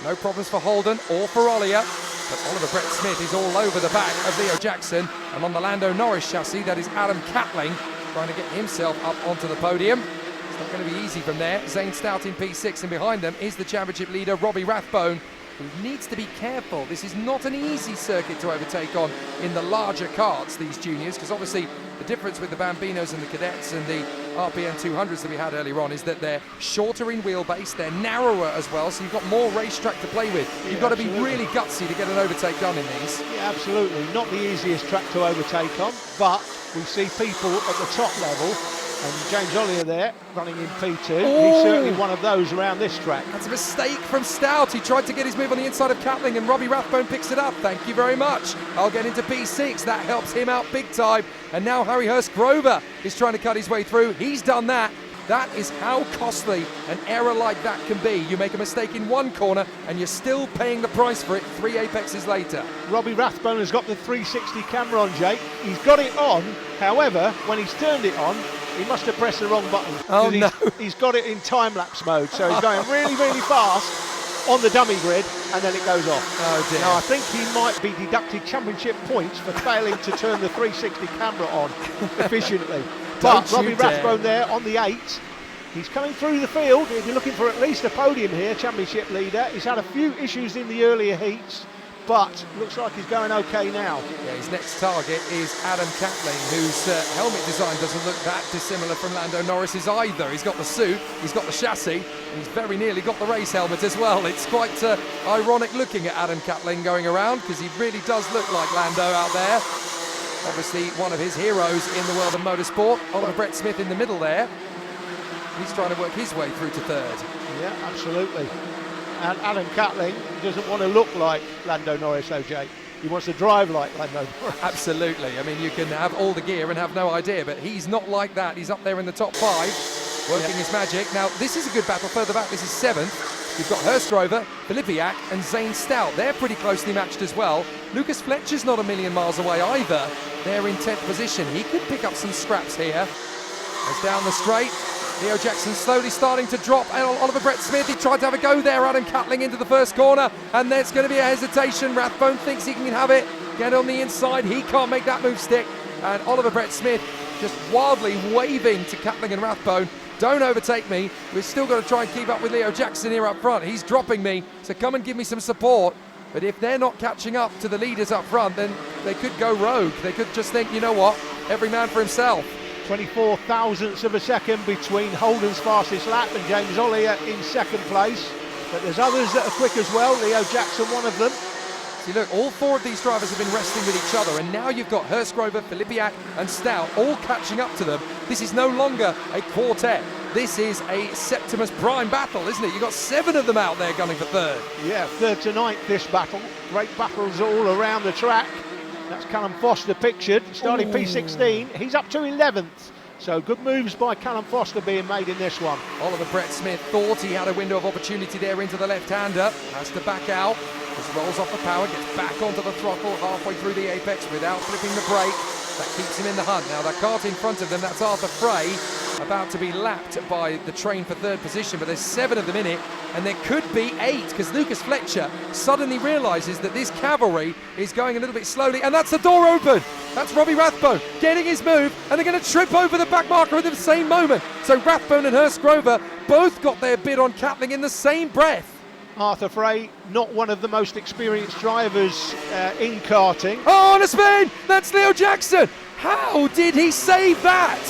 No problems for Holden or for Ollier. But Oliver Brett Smith is all over the back of Leo Jackson. And on the Lando Norris chassis, that is Adam Catling trying to get himself up onto the podium. It's not going to be easy from there. Zane Stout in P6, and behind them is the championship leader, Robbie Rathbone, who needs to be careful. This is not an easy circuit to overtake on in the larger karts, these juniors, because obviously the difference with the Bambinos and the Cadets and the RPN 200s that we had earlier on is that they're shorter in wheelbase, they're narrower as well, so you've got more racetrack to play with. You've got to be really gutsy to get an overtake done in these. Yeah, absolutely. Not the easiest track to overtake on, but we see people at the top level, and James Ollier there running in P2. He's certainly one of those around this track. That's a mistake from Stout. He tried to get his move on the inside of Catling, and Robbie Rathbone picks it up. Thank you very much. I'll get into P6. That helps him out big time. And now Harry Hurst Grover is trying to cut his way through. He's done that. That is how costly an error like that can be. You make a mistake in one corner and you're still paying the price for it 3 apexes later. Robbie Rathbone has got the 360 camera on, Jake. He's got it on. However, when he's turned it on, he must have pressed the wrong button. Oh no. He's got it in time-lapse mode, so he's going really, really fast on the dummy grid, and then it goes off. Oh dear. Now, I think he might be deducted championship points for failing to turn the 360 camera on efficiently. But Robbie Rathbone there on the 8. He's coming through the field. He'll be looking for at least a podium here, championship leader. He's had a few issues in the earlier heats, but looks like he's going okay now. Yeah, his next target is Adam Catling, whose helmet design doesn't look that dissimilar from Lando Norris's either. He's got the suit, he's got the chassis, and he's very nearly got the race helmet as well. It's quite ironic looking at Adam Catling going around, because he really does look like Lando out there. Obviously one of his heroes in the world of motorsport. Oliver Brett Smith in the middle there. He's trying to work his way through to third. Yeah, absolutely. And Adam Catling doesn't want to look like Lando Norris, though, Jake. He wants to drive like Lando. Absolutely. I mean, you can have all the gear and have no idea, but he's not like that. He's up there in the top 5, working his magic. Now, this is a good battle. Further back, this is 7th. You've got Hurstgrover, Filipiak and Zane Stout. They're pretty closely matched as well. Lucas Fletcher's not a million miles away either. They're in 10th position. He could pick up some scraps here. As down the straight, Leo Jackson slowly starting to drop. Oliver Brett Smith, he tried to have a go there. Adam Catling into the first corner, and there's going to be a hesitation. Rathbone thinks he can have it. Get on the inside. He can't make that move stick. And Oliver Brett Smith just wildly waving to Catling and Rathbone. Don't overtake me. We've still got to try and keep up with Leo Jackson here up front. He's dropping me, so come and give me some support. But if they're not catching up to the leaders up front, then they could go rogue. They could just think, you know what, every man for himself. 24 thousandths of a second between Holden's fastest lap and James Ollier in second place. But there's others that are quick as well. Leo Jackson, one of them. See, look, all 4 of these drivers have been wrestling with each other, and now you've got Hurstgrover, Filipiak and Stout all catching up to them. This is no longer a quartet. This is a Septimus Prime battle, isn't it? You've got 7 of them out there gunning for 3rd. Yeah, 3rd to 9th this battle. Great battles all around the track. That's Callum Foster pictured, starting P16. He's up to 11th. So good moves by Callum Foster being made in this one. Oliver Brett Smith thought he had a window of opportunity there into the left-hander. Has to back out. Just rolls off the power, gets back onto the throttle halfway through the apex without flipping the brake. That keeps him in the hunt. Now, the kart in front of them, that's Arthur Frey, about to be lapped by the train for 3rd position, but there's 7 of them in it, and there could be 8, because Lucas Fletcher suddenly realises that this cavalry is going a little bit slowly, and that's the door open. That's Robbie Rathbone getting his move, and they're going to trip over the back marker at the same moment. So Rathbone and Hurstgrover both got their bid on Catling in the same breath. Arthur Frey, not one of the most experienced drivers in karting. Oh, on a spin! That's Leo Jackson! How did he save that?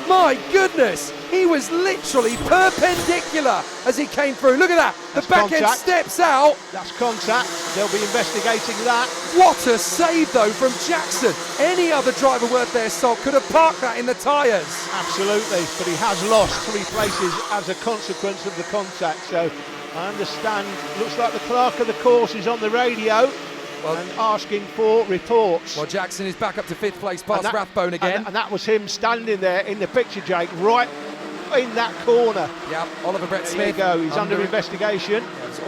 My goodness! He was literally perpendicular as he came through. Look at that! That's the back end contact. steps out. That's contact. They'll be investigating that. What a save, though, from Jackson. Any other driver worth their salt could have parked that in the tyres. Absolutely, but he has lost 3 places as a consequence of the contact. So I understand, looks like the clerk of the course is on the radio and asking for reports. Well, Jackson is back up to 5th place past Rathbone again. And that was him standing there in the picture, Jake, right in that corner. Yeah, Oliver Brett Smith. There you go, he's under investigation. Yeah, it's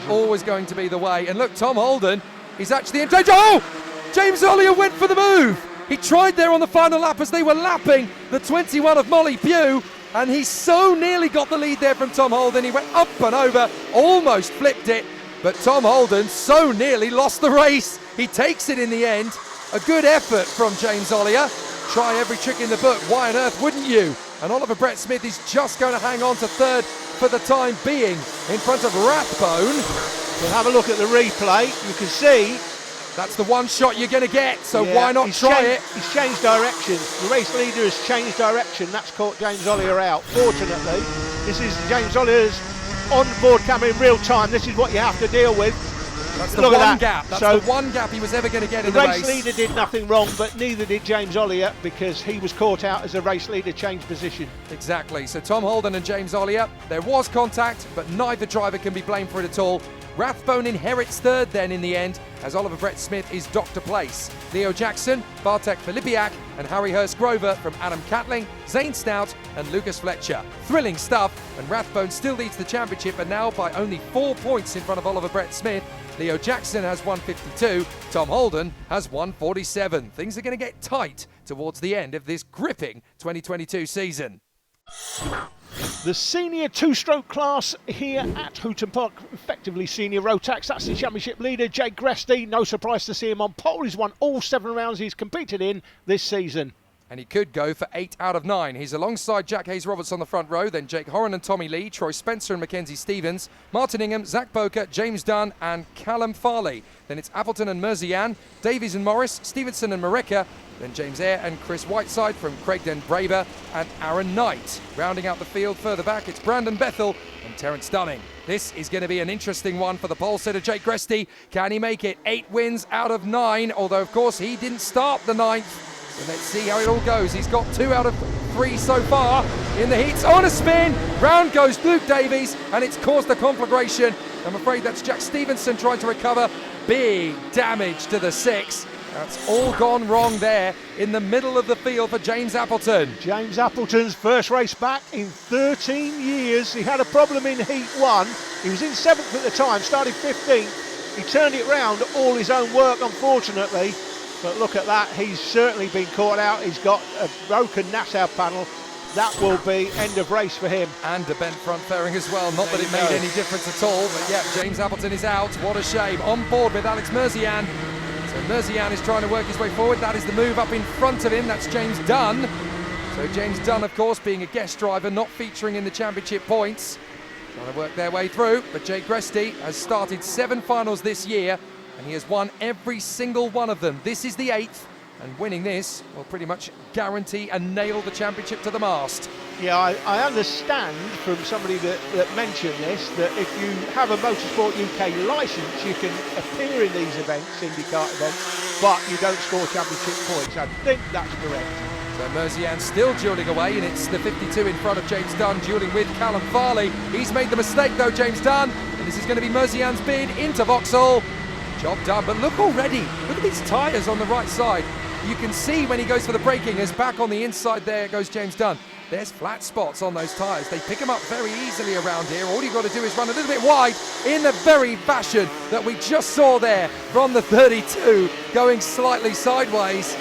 always going to be the way. And look, Tom Holden, he's actually in danger. Oh! James Ollier went for the move. He tried there on the final lap as they were lapping the 21 of Molly Pugh. And he so nearly got the lead there from Tom Holden. He went up and over, almost flipped it. But Tom Holden so nearly lost the race. He takes it in the end. A good effort from James Ollier. Try every trick in the book. Why on earth wouldn't you? And Oliver Brett Smith is just going to hang on to 3rd for the time being in front of Rathbone. We'll have a look at the replay. You can see that's the one shot you're going to get, so why not try it? He's changed direction. The race leader has changed direction. That's caught James Ollier out. Fortunately, this is James Ollier's on-board camera in real time. This is what you have to deal with. That's the one gap. That's the one gap he was ever going to get in the race. The race leader did nothing wrong, but neither did James Ollier because he was caught out as the race leader changed position. Exactly. So Tom Holden and James Ollier, there was contact, but neither driver can be blamed for it at all. Rathbone inherits 3rd then in the end, as Oliver Brett Smith is docked to place. Leo Jackson, Bartek Filipiak and Harry Hurstgrover from Adam Catling, Zane Stout and Lucas Fletcher. Thrilling stuff, and Rathbone still leads the championship, and now by only 4 points in front of Oliver Brett Smith. Leo Jackson has 152, Tom Holden has 147. Things are going to get tight towards the end of this gripping 2022 season. The senior 2-stroke class here at Hooton Park, effectively senior Rotax. That's the championship leader, Jake Gresty. No surprise to see him on pole. He's won all 7 rounds he's competed in this season. And he could go for 8 out of 9. He's alongside Jack Hayes-Roberts on the front row, then Jake Horan and Tommy Lee, Troy Spencer and Mackenzie Stevens, Martin Ingham, Zach Boker, James Dunn and Callum Farley. Then it's Appleton and Merzian, Davies and Morris, Stevenson and Mareka, then James Eyre and Chris Whiteside from Craigden Braber and Aaron Knight. Rounding out the field further back, it's Brandon Bethel and Terence Dunning. This is going to be an interesting one for the pole sitter Jake Gresty. Can he make it? 8 wins out of 9, although of course he didn't start the 9th. So let's see how it all goes. He's got 2 out of 3 so far in the heats. On a spin, round goes Luke Davies, and it's caused a conflagration. I'm afraid that's Jack Stevenson trying to recover. big damage to the 6. That's all gone wrong there in the middle of the field for James Appleton. James Appleton's first race back in 13 years. He had a problem in Heat 1. He was in 7th at the time, started 15th. He turned it round, all his own work, unfortunately. But look at that, he's certainly been caught out. He's got a broken Nassau panel. That will be end of race for him. And a bent front fairing as well. Not that it made any difference at all. But yeah, James Appleton is out. What a shame. On board with Alex Merzian. So Merzian is trying to work his way forward. That is the move up in front of him. That's James Dunn. So James Dunn, of course, being a guest driver, not featuring in the championship points. Trying to work their way through. But Jake Gresty has started 7 finals this year, and he has won every single one of them. This is the 8th, and winning this will pretty much guarantee and nail the championship to the mast. Yeah, I understand from somebody that mentioned this, that if you have a Motorsport UK licence, you can appear in these events, Indikart events, but you don't score championship points. I think that's correct. So Merzian still duelling away, and it's the 52 in front of James Dunn, duelling with Callum Farley. He's made the mistake though, James Dunn, and this is going to be Merzian's bid into Vauxhall. Job done, but look already, look at these tyres on the right side. You can see when he goes for the braking, as back on the inside there goes James Dunn. There's flat spots on those tyres. They pick them up very easily around here. All you've got to do is run a little bit wide in the very fashion that we just saw there from the 32, going slightly sideways.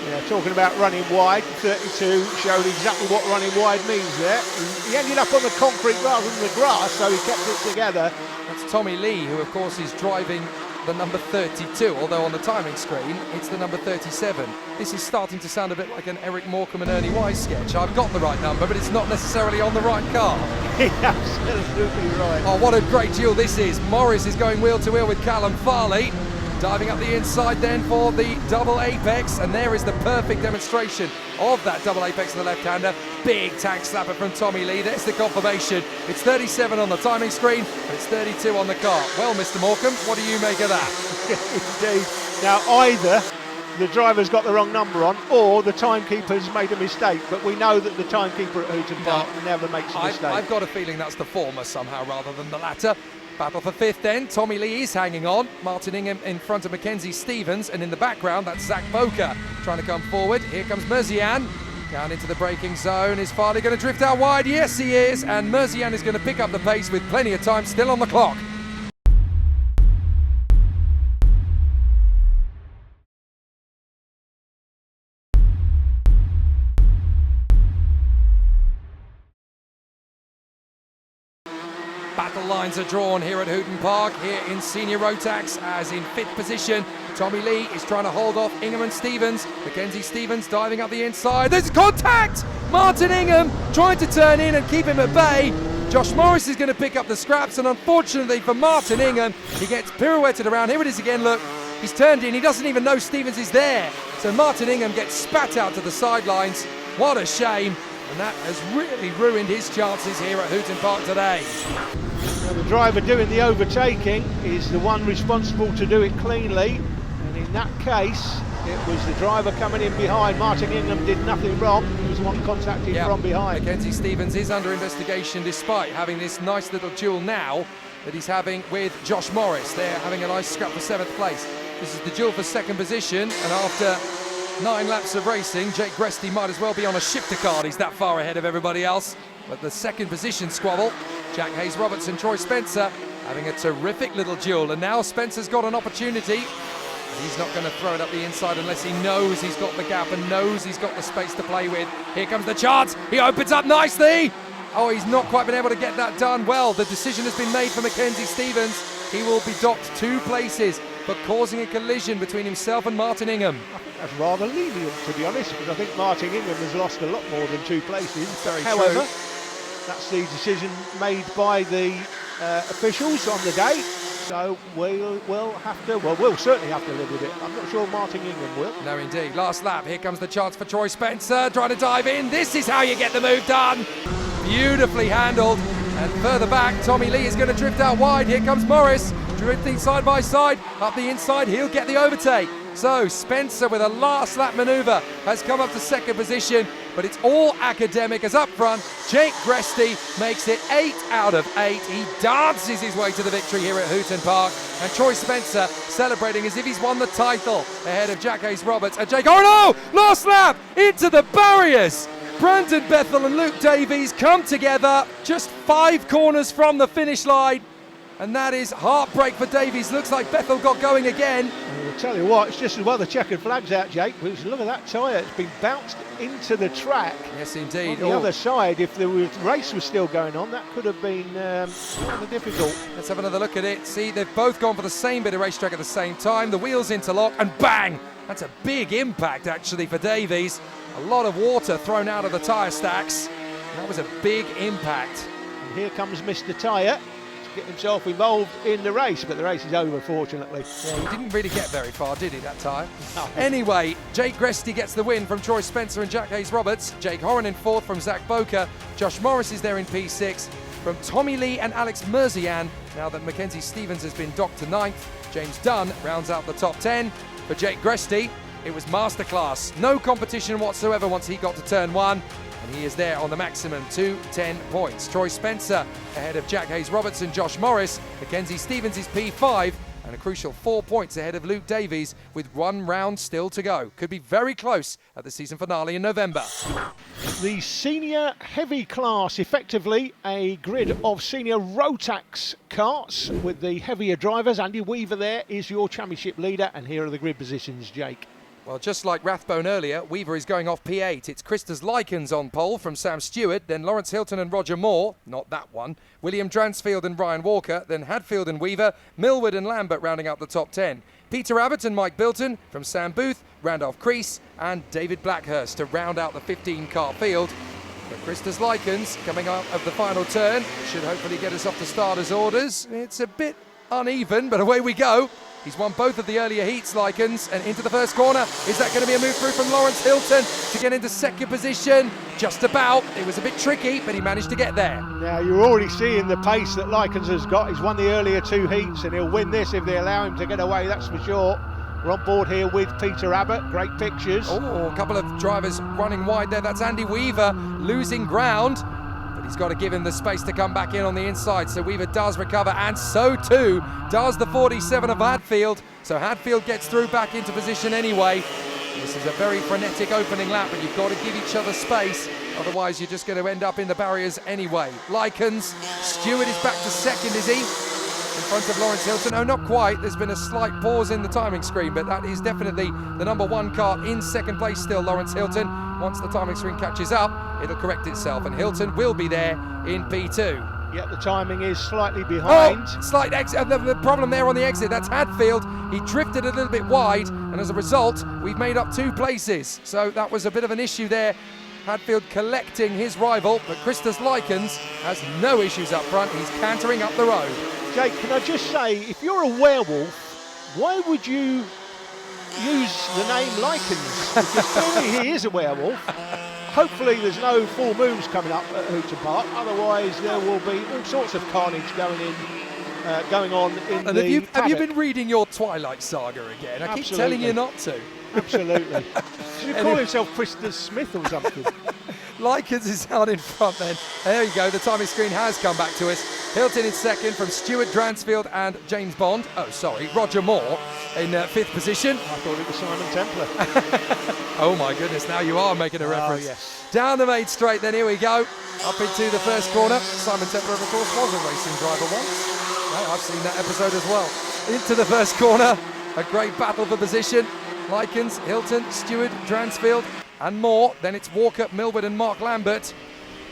Yeah, talking about running wide, 32 showed exactly what running wide means there. He ended up on the concrete rather than the grass, so he kept it together. That's Tommy Lee, who of course is driving the number 32, although on the timing screen it's the number 37. This is starting to sound a bit like an Eric Morecambe and Ernie Wise sketch. I've got the right number, but it's not necessarily on the right car. Absolutely right. Oh, what a great duel this is. Morris is going wheel to wheel with Callum Farley. Diving up the inside then for the double apex, and there is the perfect demonstration of that double apex of the left-hander. Big tank slapper from Tommy Lee. There's the confirmation. It's 37 on the timing screen, and it's 32 on the car. Well, Mr. Morecambe, what do you make of that? Indeed. Now, either the driver's got the wrong number on, or the timekeeper's made a mistake, but we know that the timekeeper at Hooton Park never makes a mistake. I've got a feeling that's the former somehow rather than the latter. Battle for 5th then. Tommy Lee is hanging on. Martin Ingham in front of Mackenzie Stevens, and in the background that's Zach Boker trying to come forward. Here comes Merzian down into the braking zone. Is Farley going to drift out wide? Yes, he is, and Merzian is going to pick up the pace with plenty of time still on the clock. Battle lines are drawn here at Hooton Park, here in Senior Rotax, as in 5th position. Tommy Lee is trying to hold off Ingham and Stevens. Mackenzie Stevens diving up the inside. There's contact! Martin Ingham trying to turn in and keep him at bay. Josh Morris is going to pick up the scraps, and unfortunately for Martin Ingham, he gets pirouetted around. Here it is again, look. He's turned in, he doesn't even know Stevens is there. So Martin Ingham gets spat out to the sidelines. What a shame. And that has really ruined his chances here at Hooton Park today. Now the driver doing the overtaking is the one responsible to do it cleanly, and in that case it was the driver coming in behind. Martin Ingham did nothing wrong, he was the one contacted from behind. Mackenzie Stevens is under investigation despite having this nice little duel now that he's having with Josh Morris. They're having a nice scrap for 7th place. This is the duel for 2nd position, and after 9 laps of racing, Jake Gresty might as well be on a shifter card. He's that far ahead of everybody else. But the 2nd position squabble, Jack Hayes-Robertson, Troy Spencer having a terrific little duel. And now Spencer's got an opportunity. He's not going to throw it up the inside unless he knows he's got the gap and knows he's got the space to play with. Here comes the chance. He opens up nicely. Oh, he's not quite been able to get that done. Well, the decision has been made for Mackenzie Stevens. He will be docked 2 places for causing a collision between himself and Martin Ingham. I think that's rather lenient, to be honest, because I think Martin Ingham has lost a lot more than 2 places. However, that's the decision made by the officials on the day. So we'll certainly have to live with it. I'm not sure Martin Ingham will. No, indeed. Last lap. Here comes the chance for Troy Spencer trying to dive in. This is how you get the move done. Beautifully handled. And further back, Tommy Lee is going to drift out wide. Here comes Morris, drifting side by side. Up the inside, he'll get the overtake. So Spencer with a last lap manoeuvre has come up to 2nd position. but it's all academic as up front, Jake Gresty makes it 8 out of 8. He dances his way to the victory here at Hooton Park, and Troy Spencer celebrating as if he's won the title ahead of Jack Hayes-Roberts and Jake. Oh no! Last lap into the barriers. Brandon Bethel and Luke Davies come together just 5 corners from the finish line. And that is heartbreak for Davies. Looks like Bethel got going again. I'll tell you what, it's just as well the checkered flag's out, Jake, because look at that tyre. It's been bounced into the track. Yes, indeed. On the other side, if the race was still going on, that could have been rather difficult. Let's have another look at it. See, they've both gone for the same bit of racetrack at the same time. The wheels interlock and bang! That's a big impact, actually, for Davies. A lot of water thrown out of the tyre stacks. That was a big impact. And here comes Mr. Tyre. Get himself involved in the race, but the race is over, fortunately. Yeah, he didn't really get very far, did he, that tyre? No. Anyway, Jake Gresty gets the win from Troy Spencer and Jack Hayes-Roberts. Jake Horan in 4th from Zach Boker. Josh Morris is there in P6 from Tommy Lee and Alex Merzian. Now that Mackenzie Stevens has been docked to 9th, James Dunn rounds out the top 10. For Jake Gresty, it was masterclass. No competition whatsoever once he got to turn 1. And he is there on the maximum 210 points. Troy Spencer ahead of Jack Hayes-Roberts and Josh Morris. Mackenzie Stevens is P5 and a crucial 4 points ahead of Luke Davies with 1 round still to go. Could be very close at the season finale in November. The senior heavy class, effectively a grid of senior Rotax karts with the heavier drivers. Andy Weaver there is your championship leader, and here are the grid positions, Jake. Well, just like Rathbone earlier, Weaver is going off P8. It's Christus Likens on pole from Sam Stewart, then Lawrence Hilton and Roger Moore, not that one, William Dransfield and Ryan Walker, then Hadfield and Weaver, Millward and Lambert rounding out the top 10. Peter Abbott and Mike Bilton from Sam Booth, Randolph Crease, and David Blackhurst to round out the 15-car field. But Christus Likens coming out of the final turn should hopefully get us off the starters' orders. It's a bit uneven, but away we go. He's won both of the earlier heats, Likens, and into the first corner. Is that going to be a move through from Lawrence Hilton to get into second position? Just about. It was a bit tricky, but he managed to get there. Now, you're already seeing the pace that Likens has got. He's won the earlier 2 heats, and he'll win this if they allow him to get away, that's for sure. We're on board here with Peter Abbott. Great pictures. Oh, a couple of drivers running wide there. That's Andy Weaver losing ground. He's got to give him the space to come back in on the inside, so Weaver does recover, and so too does the 47 of Hadfield. So Hadfield gets through back into position anyway. This is a very frenetic opening lap, but you've got to give each other space, otherwise you're just going to end up in the barriers anyway. Likens, Stewart is back to second, is he? In front of Lawrence Hilton. Oh, not quite. There's been a slight pause in the timing screen, but that is definitely the number 1 car in second place still, Lawrence Hilton. Once the timing screen catches up, it'll correct itself, and Hilton will be there in P2. Yep, the timing is slightly behind. Oh, slight exit. The problem there on the exit, that's Hadfield. He drifted a little bit wide, and as a result, we've made up 2 places. So that was a bit of an issue there. Hadfield collecting his rival, but Christus Likens has no issues up front. He's cantering up the road. Jake, can I just say, if you're a werewolf, why would you use the name Likens? Because clearly he is a werewolf. Hopefully there's no full moons coming up at Hooton Park, otherwise there will be all sorts of carnage going on in and the have you been reading your Twilight Saga again? I keep telling you not to. Absolutely. Should he call himself Christus Smith or something? Likens is out in front then. There you go, the timing screen has come back to us. Hilton in second from Stuart Dransfield and James Bond. Oh, sorry, Roger Moore in 5th position. I thought it was Simon Templar. Oh my goodness, now you are making a reference. Oh, yes. Down the main straight then, here we go. Up into the first corner. Simon Templar, of course, was a racing driver once. No, I've seen that episode as well. Into the first corner. A great battle for position. Likens, Hilton, Stewart, Dransfield and Moore. Then it's Walker, Millward and Mark Lambert.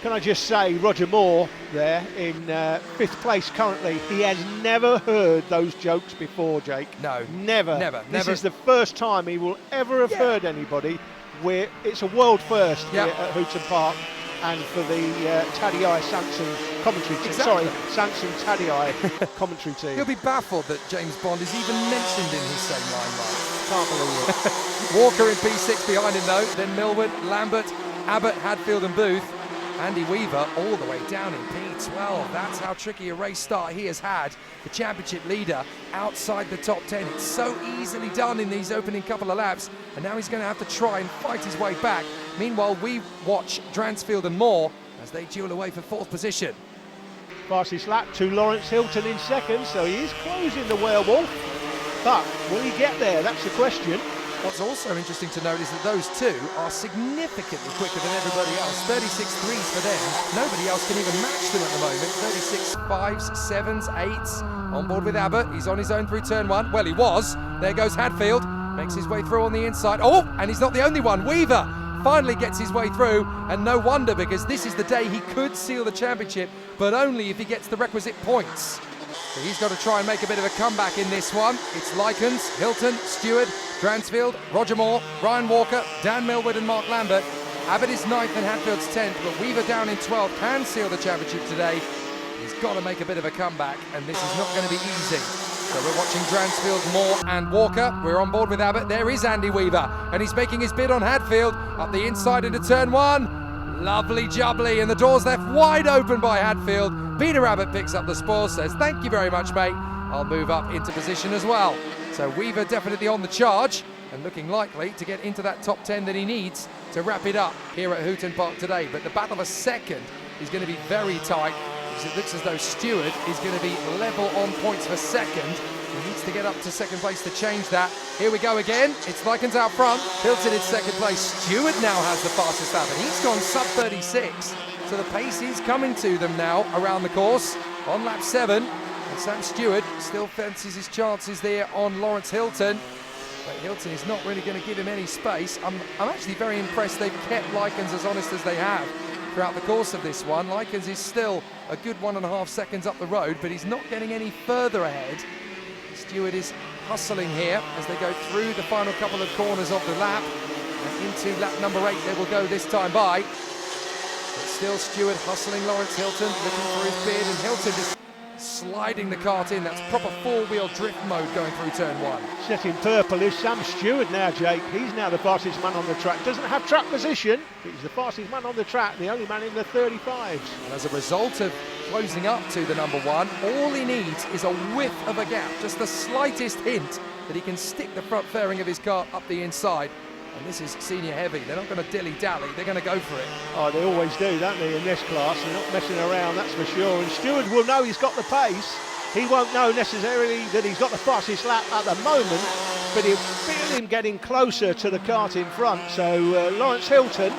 Can I just say, Roger Moore there in 5th place currently, he has never heard those jokes before, Jake. No. Never. This is the first time he will ever have heard anybody. Where it's a world first here at Hooton Park, and for the Taddy-Eye Sanson commentary team. Exactly. Sorry, Sanson Taddy-Eye commentary team. He'll be baffled that James Bond is even mentioned in his same limelight. Can't believe it. Walker in P6 behind him though, then Millward, Lambert, Abbott, Hadfield and Booth. Andy Weaver all the way down in P12. That's how tricky a race start he has had. The championship leader outside the top 10. It's so easily done in these opening couple of laps, and now he's going to have to try and fight his way back Meanwhile, we watch Dransfield and Moore as they duel away for 4th position. Fastest lap to Lawrence Hooton in 2nd, so he is closing the werewolf. But will he get there? That's the question. What's also interesting to note is that those two are significantly quicker than everybody else. 36.3s for them. Nobody else can even match them at the moment. 36.5s, 7s, 8s. On board with Abbott. He's on his own through turn 1. Well, he was. There goes Hadfield. Makes his way through on the inside. Oh, and he's not the only one. Weaver finally gets his way through, and no wonder, because this is the day he could seal the championship, but only if he gets the requisite points. So he's got to try and make a bit of a comeback in this one. It's Lykins, Hooton, Stewart, Dransfield, Roger Moore, Ryan Walker, Dan Millwood and Mark Lambert. Abbott is 9th and Hadfield's 10th, but Weaver down in 12th can seal the championship today. He's got to make a bit of a comeback, and this is not going to be easy. So we're watching Dransfield, Moore and Walker. We're on board with Abbott. There is Andy Weaver, and he's making his bid on Hadfield. Up the inside into turn 1. Lovely jubbly, and the door's left wide open by Hadfield. Peter Abbott picks up the spoils, says, thank you very much, mate. I'll move up into position as well. So Weaver definitely on the charge and looking likely to get into that top 10 that he needs to wrap it up here at Hooton Park today. But the battle for 2nd is going to be very tight, because it looks as though Stewart is going to be level on points for 2nd. He needs to get up to 2nd place to change that. Here we go again. It's Lykins out front. Hilton in 2nd place. Stewart now has the fastest lap, and he's gone sub 36. So the pace is coming to them now around the course on lap 7. And Sam Stewart still fancies his chances there on Lawrence Hooton. But Hooton is not really going to give him any space. I'm actually very impressed they've kept Lykins as honest as they have throughout the course of this one. Lykins is still a good 1.5 seconds up the road, but he's not getting any further ahead. Stewart is hustling here as they go through the final couple of corners of the lap. And into lap number 8 they will go this time by. But still Stewart hustling Lawrence Hooton, looking for his bid, and Hooton just sliding the kart in. That's proper 4-wheel drift mode going through turn 1. Setting purple is Sam Stewart now, Jake. He's now the fastest man on the track. Doesn't have track position, but he's the fastest man on the track, the only man in the 35s. And as a result of closing up to the number 1, all he needs is a whiff of a gap, just the slightest hint that he can stick the front fairing of his car up the inside. And this is senior heavy. They're not going to dilly-dally, they're going to go for it. Oh, they always do, don't they, in this class? They're not messing around, that's for sure. And Stewart will know he's got the pace. He won't know necessarily that he's got the fastest lap at the moment, but he'll feel him getting closer to the kart in front. So Lawrence Hooton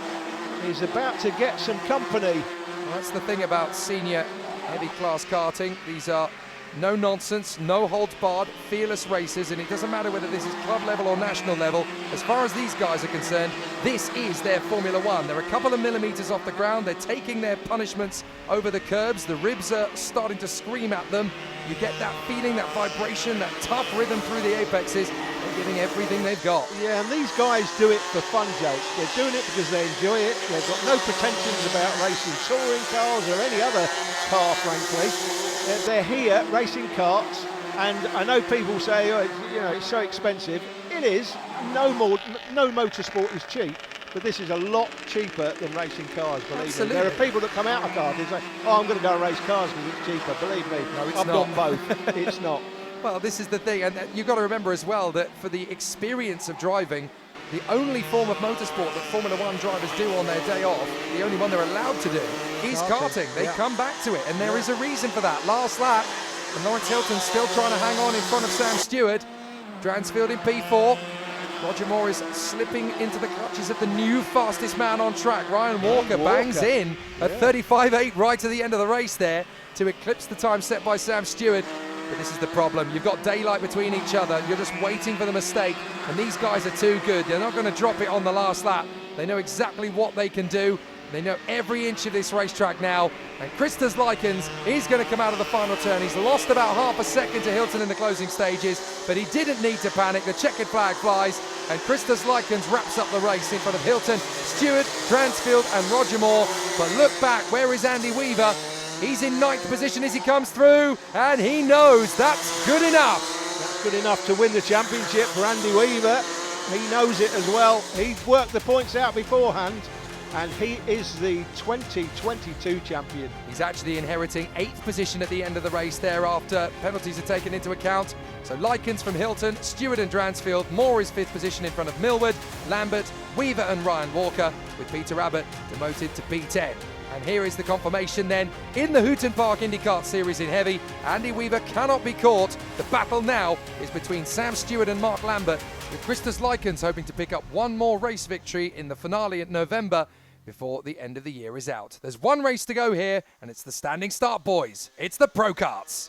is about to get some company. Well, that's the thing about senior heavy class karting. These are no nonsense, no holds barred, fearless races, and it doesn't matter whether this is club level or national level. As far as these guys are concerned, this is their Formula One. They're a couple of millimetres off the ground. They're taking their punishments over the curbs. The ribs are starting to scream at them. You get that feeling, that vibration, that tough rhythm through the apexes. They're giving everything they've got. Yeah, and these guys do it for fun, Jake. They're doing it because they enjoy it. They've got no pretensions about racing touring cars or any other car, frankly. They're here racing karts, and I know people say, oh, it's so expensive. It is. No motorsport is cheap, but this is a lot cheaper than racing cars, believe Absolutely. me. There are people that come out of karting and say, oh, I'm going to go and race cars because it's cheaper. Believe me, no, it's I've not. done both. It's not. Well, this is the thing, and you've got to remember as well that for the experience of driving, the only form of motorsport that Formula One drivers do on their day off, the only one they're allowed to do, is karting. They come back to it, and there is a reason for that. Last lap, and Lawrence Hooton still trying to hang on in front of Sam Stewart. Dransfield in P4. Roger Moore is slipping into the clutches of the new fastest man on track. Ryan Walker bangs in at 35.8 right to the end of the race there to eclipse the time set by Sam Stewart. But this is the problem. You've got daylight between each other. You're just waiting for the mistake. And these guys are too good. They're not going to drop it on the last lap. They know exactly what they can do. They know every inch of this racetrack now. And Christos Lykins is going to come out of the final turn. He's lost about half a second to Hooton in the closing stages, but he didn't need to panic. The checkered flag flies, and Christos Lykins wraps up the race in front of Hooton, Stewart, Dransfield and Roger Moore. But look back, where is Andy Weaver? He's in 9th position as he comes through, and he knows that's good enough. That's good enough to win the championship for Andy Weaver. He knows it as well. He's worked the points out beforehand. and he is the 2022 champion. He's actually inheriting 8th position at the end of the race there after penalties are taken into account. So Likens from Hooton, Stewart and Dransfield, Moore is 5th position in front of Millward, Lambert, Weaver and Ryan Walker, with Peter Abbott demoted to P10. And here is the confirmation then in the Hooton Park Indikart Series in heavy. Andy Weaver cannot be caught. The battle now is between Sam Stewart and Mark Lambert, with Christos Likens hoping to pick up one more race victory in the finale in November before the end of the year is out. There's one race to go here, and it's the standing start boys. It's the Procarts.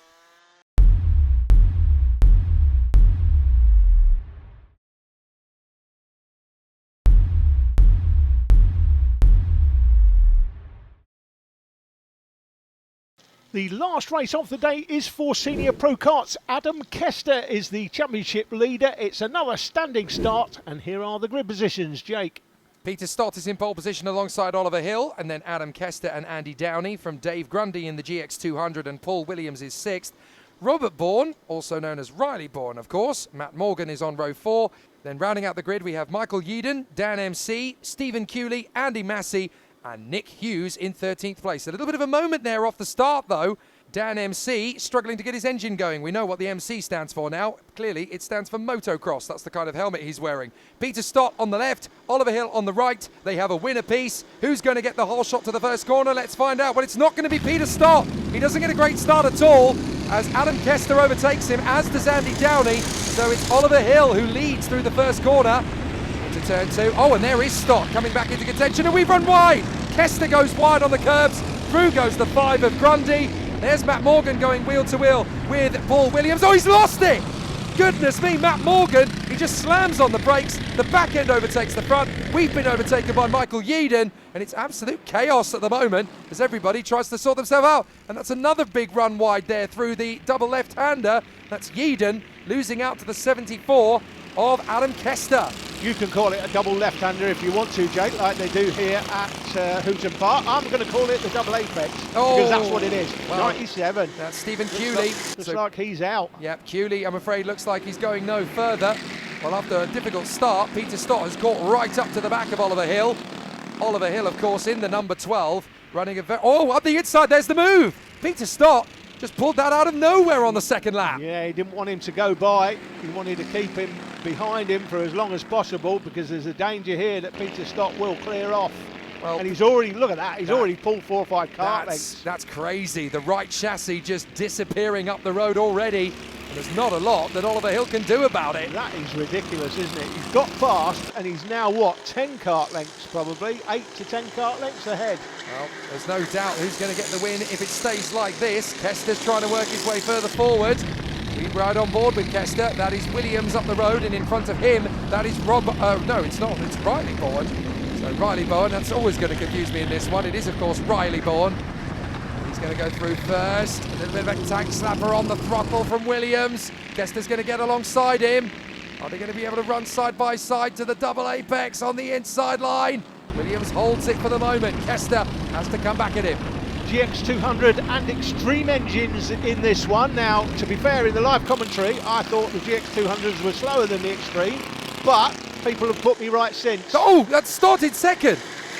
The last race of the day is for senior Procarts. Adam Kester is the championship leader. It's another standing start, and here are the grid positions, Jake. Peter Stott is in pole position alongside Oliver Hill, and then Adam Kester and Andy Downey from Dave Grundy in the GX200, and Paul Williams is 6th. Robert Bourne, also known as Riley Bourne, of course. Matt Morgan is on row 4. Then rounding out the grid, we have Michael Yeadon, Dan MC, Stephen Cooley, Andy Massey, and Nick Hughes in 13th place. A little bit of a moment there off the start, though. Dan MC struggling to get his engine going. We know what the MC stands for now. Clearly, it stands for motocross. That's the kind of helmet he's wearing. Peter Stott on the left, Oliver Hill on the right. They have a win apiece. Who's going to get the whole shot to the first corner? Let's find out. Well, it's not going to be Peter Stott. He doesn't get a great start at all, as Adam Kester overtakes him, as does Andy Downey. So it's Oliver Hill who leads through the first corner. To turn 2. Oh, and there is Stott coming back into contention, and we've run wide. Kester goes wide on the curbs. Through goes the 5 of Grundy. There's Matt Morgan going wheel to wheel with Paul Williams. Oh, he's lost it! Goodness me, Matt Morgan, he just slams on the brakes. The back end overtakes the front. We've been overtaken by Michael Yeadon, and it's absolute chaos at the moment as everybody tries to sort themselves out. And that's another big run wide there through the double left-hander. That's Yeadon losing out to the 74 of Adam Kester. You can call it a double left-hander if you want to, Jake, like they do here at Hooton Park. I'm going to call it the double apex, because that's what it is. Well, 97. That's Stephen Cooley. Looks like he's out. Yep, Cooley, I'm afraid, looks like he's going no further. Well, after a difficult start, Peter Stott has caught right up to the back of Oliver Hill. Oliver Hill, of course, in the number 12, running a up the inside, there's the move. Peter Stott just pulled that out of nowhere on the second lap. Yeah, he didn't want him to go by. He wanted to keep him behind him for as long as possible, because there's a danger here that Peter Stott will clear off. Well, and he's already, look at that, he's already pulled 4 or 5 kart lengths. That's crazy. The right chassis just disappearing up the road already. And there's not a lot that Oliver Hill can do about it. That is ridiculous, isn't it? He's got fast, and he's now, what, 10 kart lengths probably? 8 to 10 kart lengths ahead. Well, there's no doubt who's going to get the win if it stays like this. Kester's trying to work his way further forward. We ride on board with Kester. That is Williams up the road, and in front of him, that is no, it's not. It's Riley Bourne. So Riley Bourne, that's always going to confuse me in this one. It is, of course, Riley Bourne. He's going to go through first. A little bit of a tank slapper on the throttle from Williams. Kester's going to get alongside him. Are they going to be able to run side by side to the double apex on the inside line? Williams holds it for the moment. Kester has to come back at him. GX200 and Extreme engines in this one. Now, to be fair, in the live commentary, I thought the GX200s were slower than the Extreme, but people have put me right since. Oh, that started second.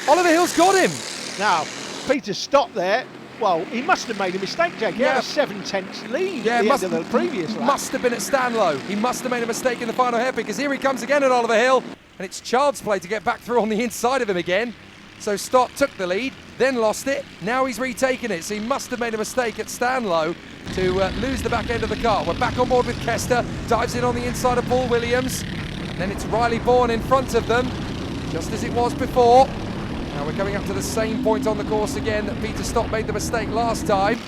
Oliver Hill's got him. Now, Peter stopped there. Well, he must have made a mistake, Jake. He had a 7/10 lead at the end of the previous lap. Must have been at Stanlow. He must have made a mistake in the final hairpin, because here he comes again at Oliver Hill, and it's child's play to get back through on the inside of him again. So Stott took the lead, then lost it. Now he's retaken it, so he must have made a mistake at Stanlow to lose the back end of the car. We're back on board with Kester, dives in on the inside of Paul Williams, and then it's Riley Bourne in front of them, just as it was before. Now we're coming up to the same point on the course again that Peter Stott made the mistake last time.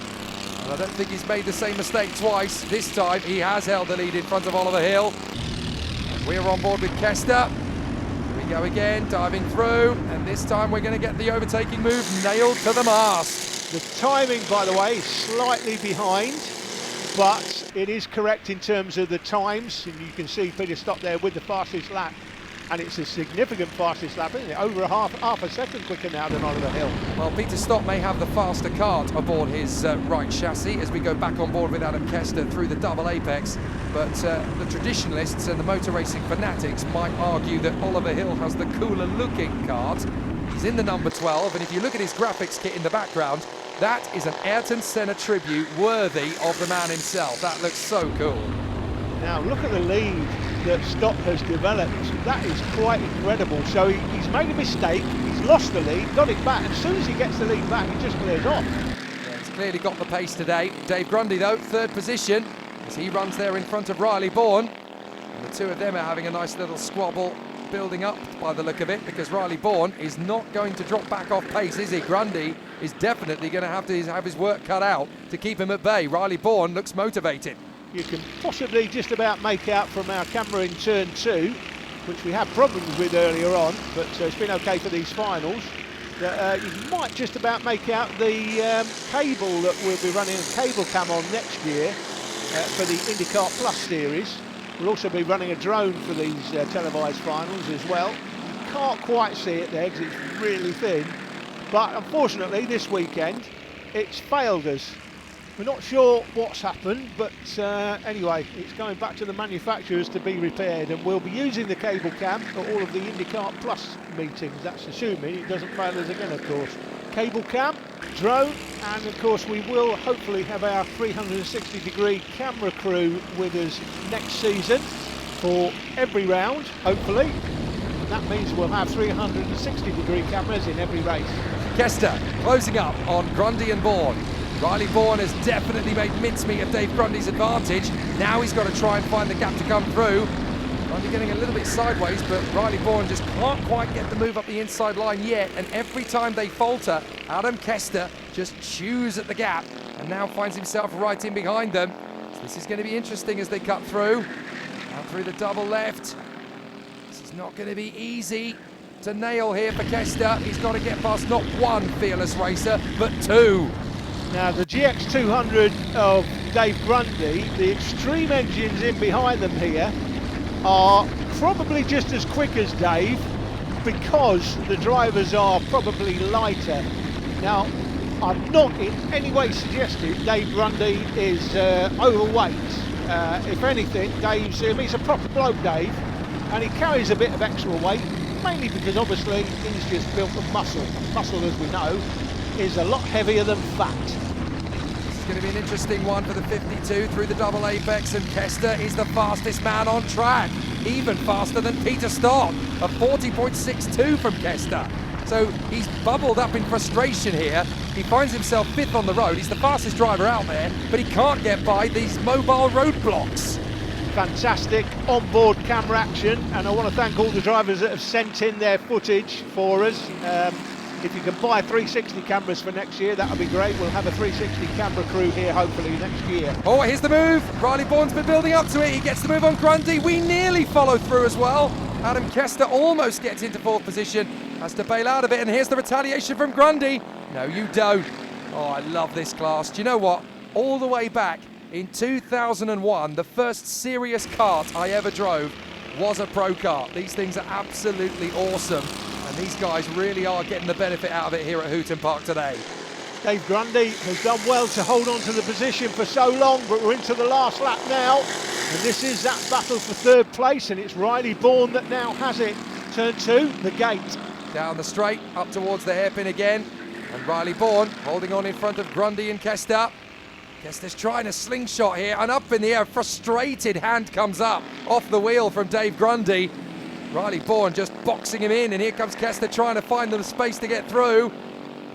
And I don't think he's made the same mistake twice. This time he has held the lead in front of Oliver Hill. And we're on board with Kester. Here we go again, diving through. And this time we're going to get the overtaking move nailed to the mast. The timing, by the way, is slightly behind, but it is correct in terms of the times. And you can see Peter Stott there with the fastest lap. And it's a significant fastest lap, isn't it? Over a half a second quicker now than Oliver Hill. Well, Peter Stott may have the faster kart aboard his right chassis as we go back on board with Adam Kester through the double apex. But the traditionalists and the motor racing fanatics might argue that Oliver Hill has the cooler looking kart. He's is in the number 12, and if you look at his graphics kit in the background, that is an Ayrton Senna tribute worthy of the man himself. That looks so cool. Now look at the lead that Stott has developed. That is quite incredible. So he's made a mistake, he's lost the lead, got it back, and as soon as he gets the lead back, he just clears off. Yeah, he's clearly got the pace today. Dave Grundy, though, third position, as he runs there in front of Riley Bourne. And the two of them are having a nice little squabble building up by the look of it, because Riley Bourne is not going to drop back off pace, is he? Grundy is definitely going to have his work cut out to keep him at bay. Riley Bourne looks motivated. You can possibly just about make out from our camera in turn 2, which we had problems with earlier on, but it's been okay for these finals. That you might just about make out the cable that we'll be running a cable cam on next year for the Indikart Plus series. We'll also be running a drone for these televised finals as well. You can't quite see it there because it's really thin, but unfortunately this weekend it's failed us. We're not sure what's happened, but anyway, it's going back to the manufacturers to be repaired, and we'll be using the cable cam at all of the Indikart Plus meetings. That's assuming it doesn't fail us again, of course. Cable cam, drone, and of course we will hopefully have our 360-degree camera crew with us next season for every round, hopefully. And that means we'll have 360-degree cameras in every race. Kester closing up on Grundy and Bourne. Riley Bourne has definitely made mincemeat of Dave Grundy's advantage. Now he's got to try and find the gap to come through. Grundy getting a little bit sideways, but Riley Bourne just can't quite get the move up the inside line yet. And every time they falter, Adam Kester just chews at the gap and now finds himself right in behind them. So this is going to be interesting as they cut through. Out through the double left. This is not going to be easy to nail here for Kester. He's got to get past not one fearless racer, but two. Now the GX200 of Dave Grundy, the Extreme engines in behind them here are probably just as quick as Dave, because the drivers are probably lighter. Now I'm not in any way suggesting Dave Grundy is overweight. If anything, he's a proper bloke, Dave, and he carries a bit of extra weight, mainly because obviously he's just built of muscle. Muscle, as we know, is a lot heavier than fat. This is going to be an interesting one for the 52 through the double apex, and Kester is the fastest man on track, even faster than Peter Stott, a 40.62 from Kester. So he's bubbled up in frustration here. He finds himself 5th on the road. He's the fastest driver out there, but he can't get by these mobile roadblocks. Fantastic onboard camera action, and I want to thank all the drivers that have sent in their footage for us. If you can buy 360 cameras for next year, that would be great. We'll have a 360 camera crew here hopefully next year. Oh, here's the move. Riley Bourne's been building up to it. He gets the move on Grundy. We nearly follow through as well. Adam Kester almost gets into 4th position, has to bail out of it, and here's the retaliation from Grundy. No, you don't. Oh, I love this class. Do you know what? All the way back in 2001, the first serious kart I ever drove was a Procart. These things are absolutely awesome, and these guys really are getting the benefit out of it here at Hooton Park today. Dave Grundy has done well to hold on to the position for so long, but we're into the last lap now, and this is that battle for 3rd place, and it's Riley Bourne that now has it. Turn 2, the gate. Down the straight, up towards the hairpin again, and Riley Bourne holding on in front of Grundy and Kester. Kester's trying a slingshot here, and up in the air, frustrated hand comes up off the wheel from Dave Grundy. Riley Bourne just boxing him in, and here comes Kester trying to find the space to get through.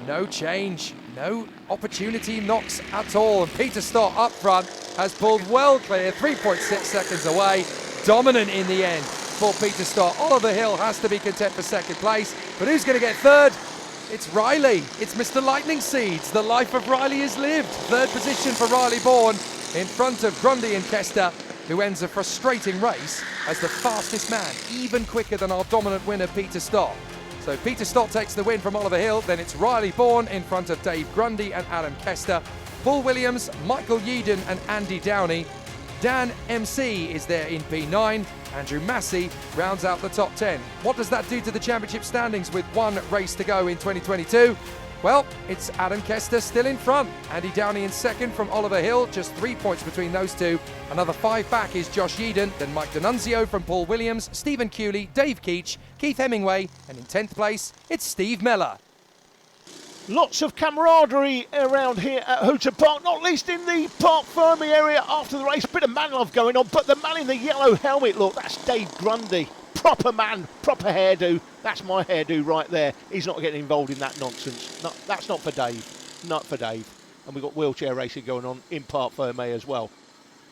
No change, no opportunity knocks at all, and Peter Stott up front has pulled well clear, 3.6 seconds away, dominant in the end for Peter Stott. Oliver Hill has to be content for 2nd place, but who's going to get 3rd? It's Riley. It's Mr. Lightning Seeds. The life of Riley is lived. 3rd position for Riley Bourne in front of Grundy and Kester, who ends a frustrating race as the fastest man, even quicker than our dominant winner, Peter Stott. So Peter Stott takes the win from Oliver Hill, then it's Riley Bourne in front of Dave Grundy and Adam Kester. Paul Williams, Michael Yeadon and Andy Downey. Dan MC is there in P9. Andrew Massey rounds out the top 10. What does that do to the championship standings with one race to go in 2022? Well, it's Adam Kester still in front. Andy Downey in second from Oliver Hill, just 3 points between those two. Another 5 back is Josh Yeadon, then Mike D'Annunzio from Paul Williams, Stephen Cooley, Dave Keach, Keith Hemingway, and in 10th place, it's Steve Mellor. Lots of camaraderie around here at Hooton Park, not least in the Park Fermi area after the race. Bit of man love going on, but the man in the yellow helmet, look, that's Dave Grundy. Proper man, proper hairdo. That's my hairdo right there. He's not getting involved in that nonsense. No, that's not for Dave. Not for Dave. And we've got wheelchair racing going on in Park Fermi as well.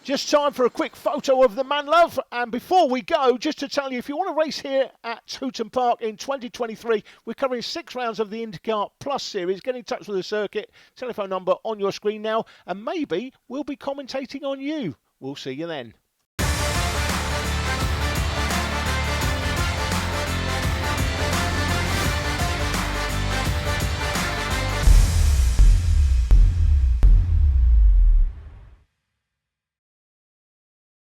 Just time for a quick photo of the man love. And before we go, just to tell you, if you want to race here at Hooton Park in 2023, we're covering 6 rounds of the Indikart Plus series. Get in touch with the circuit. Telephone number on your screen now. And maybe we'll be commentating on you. We'll see you then.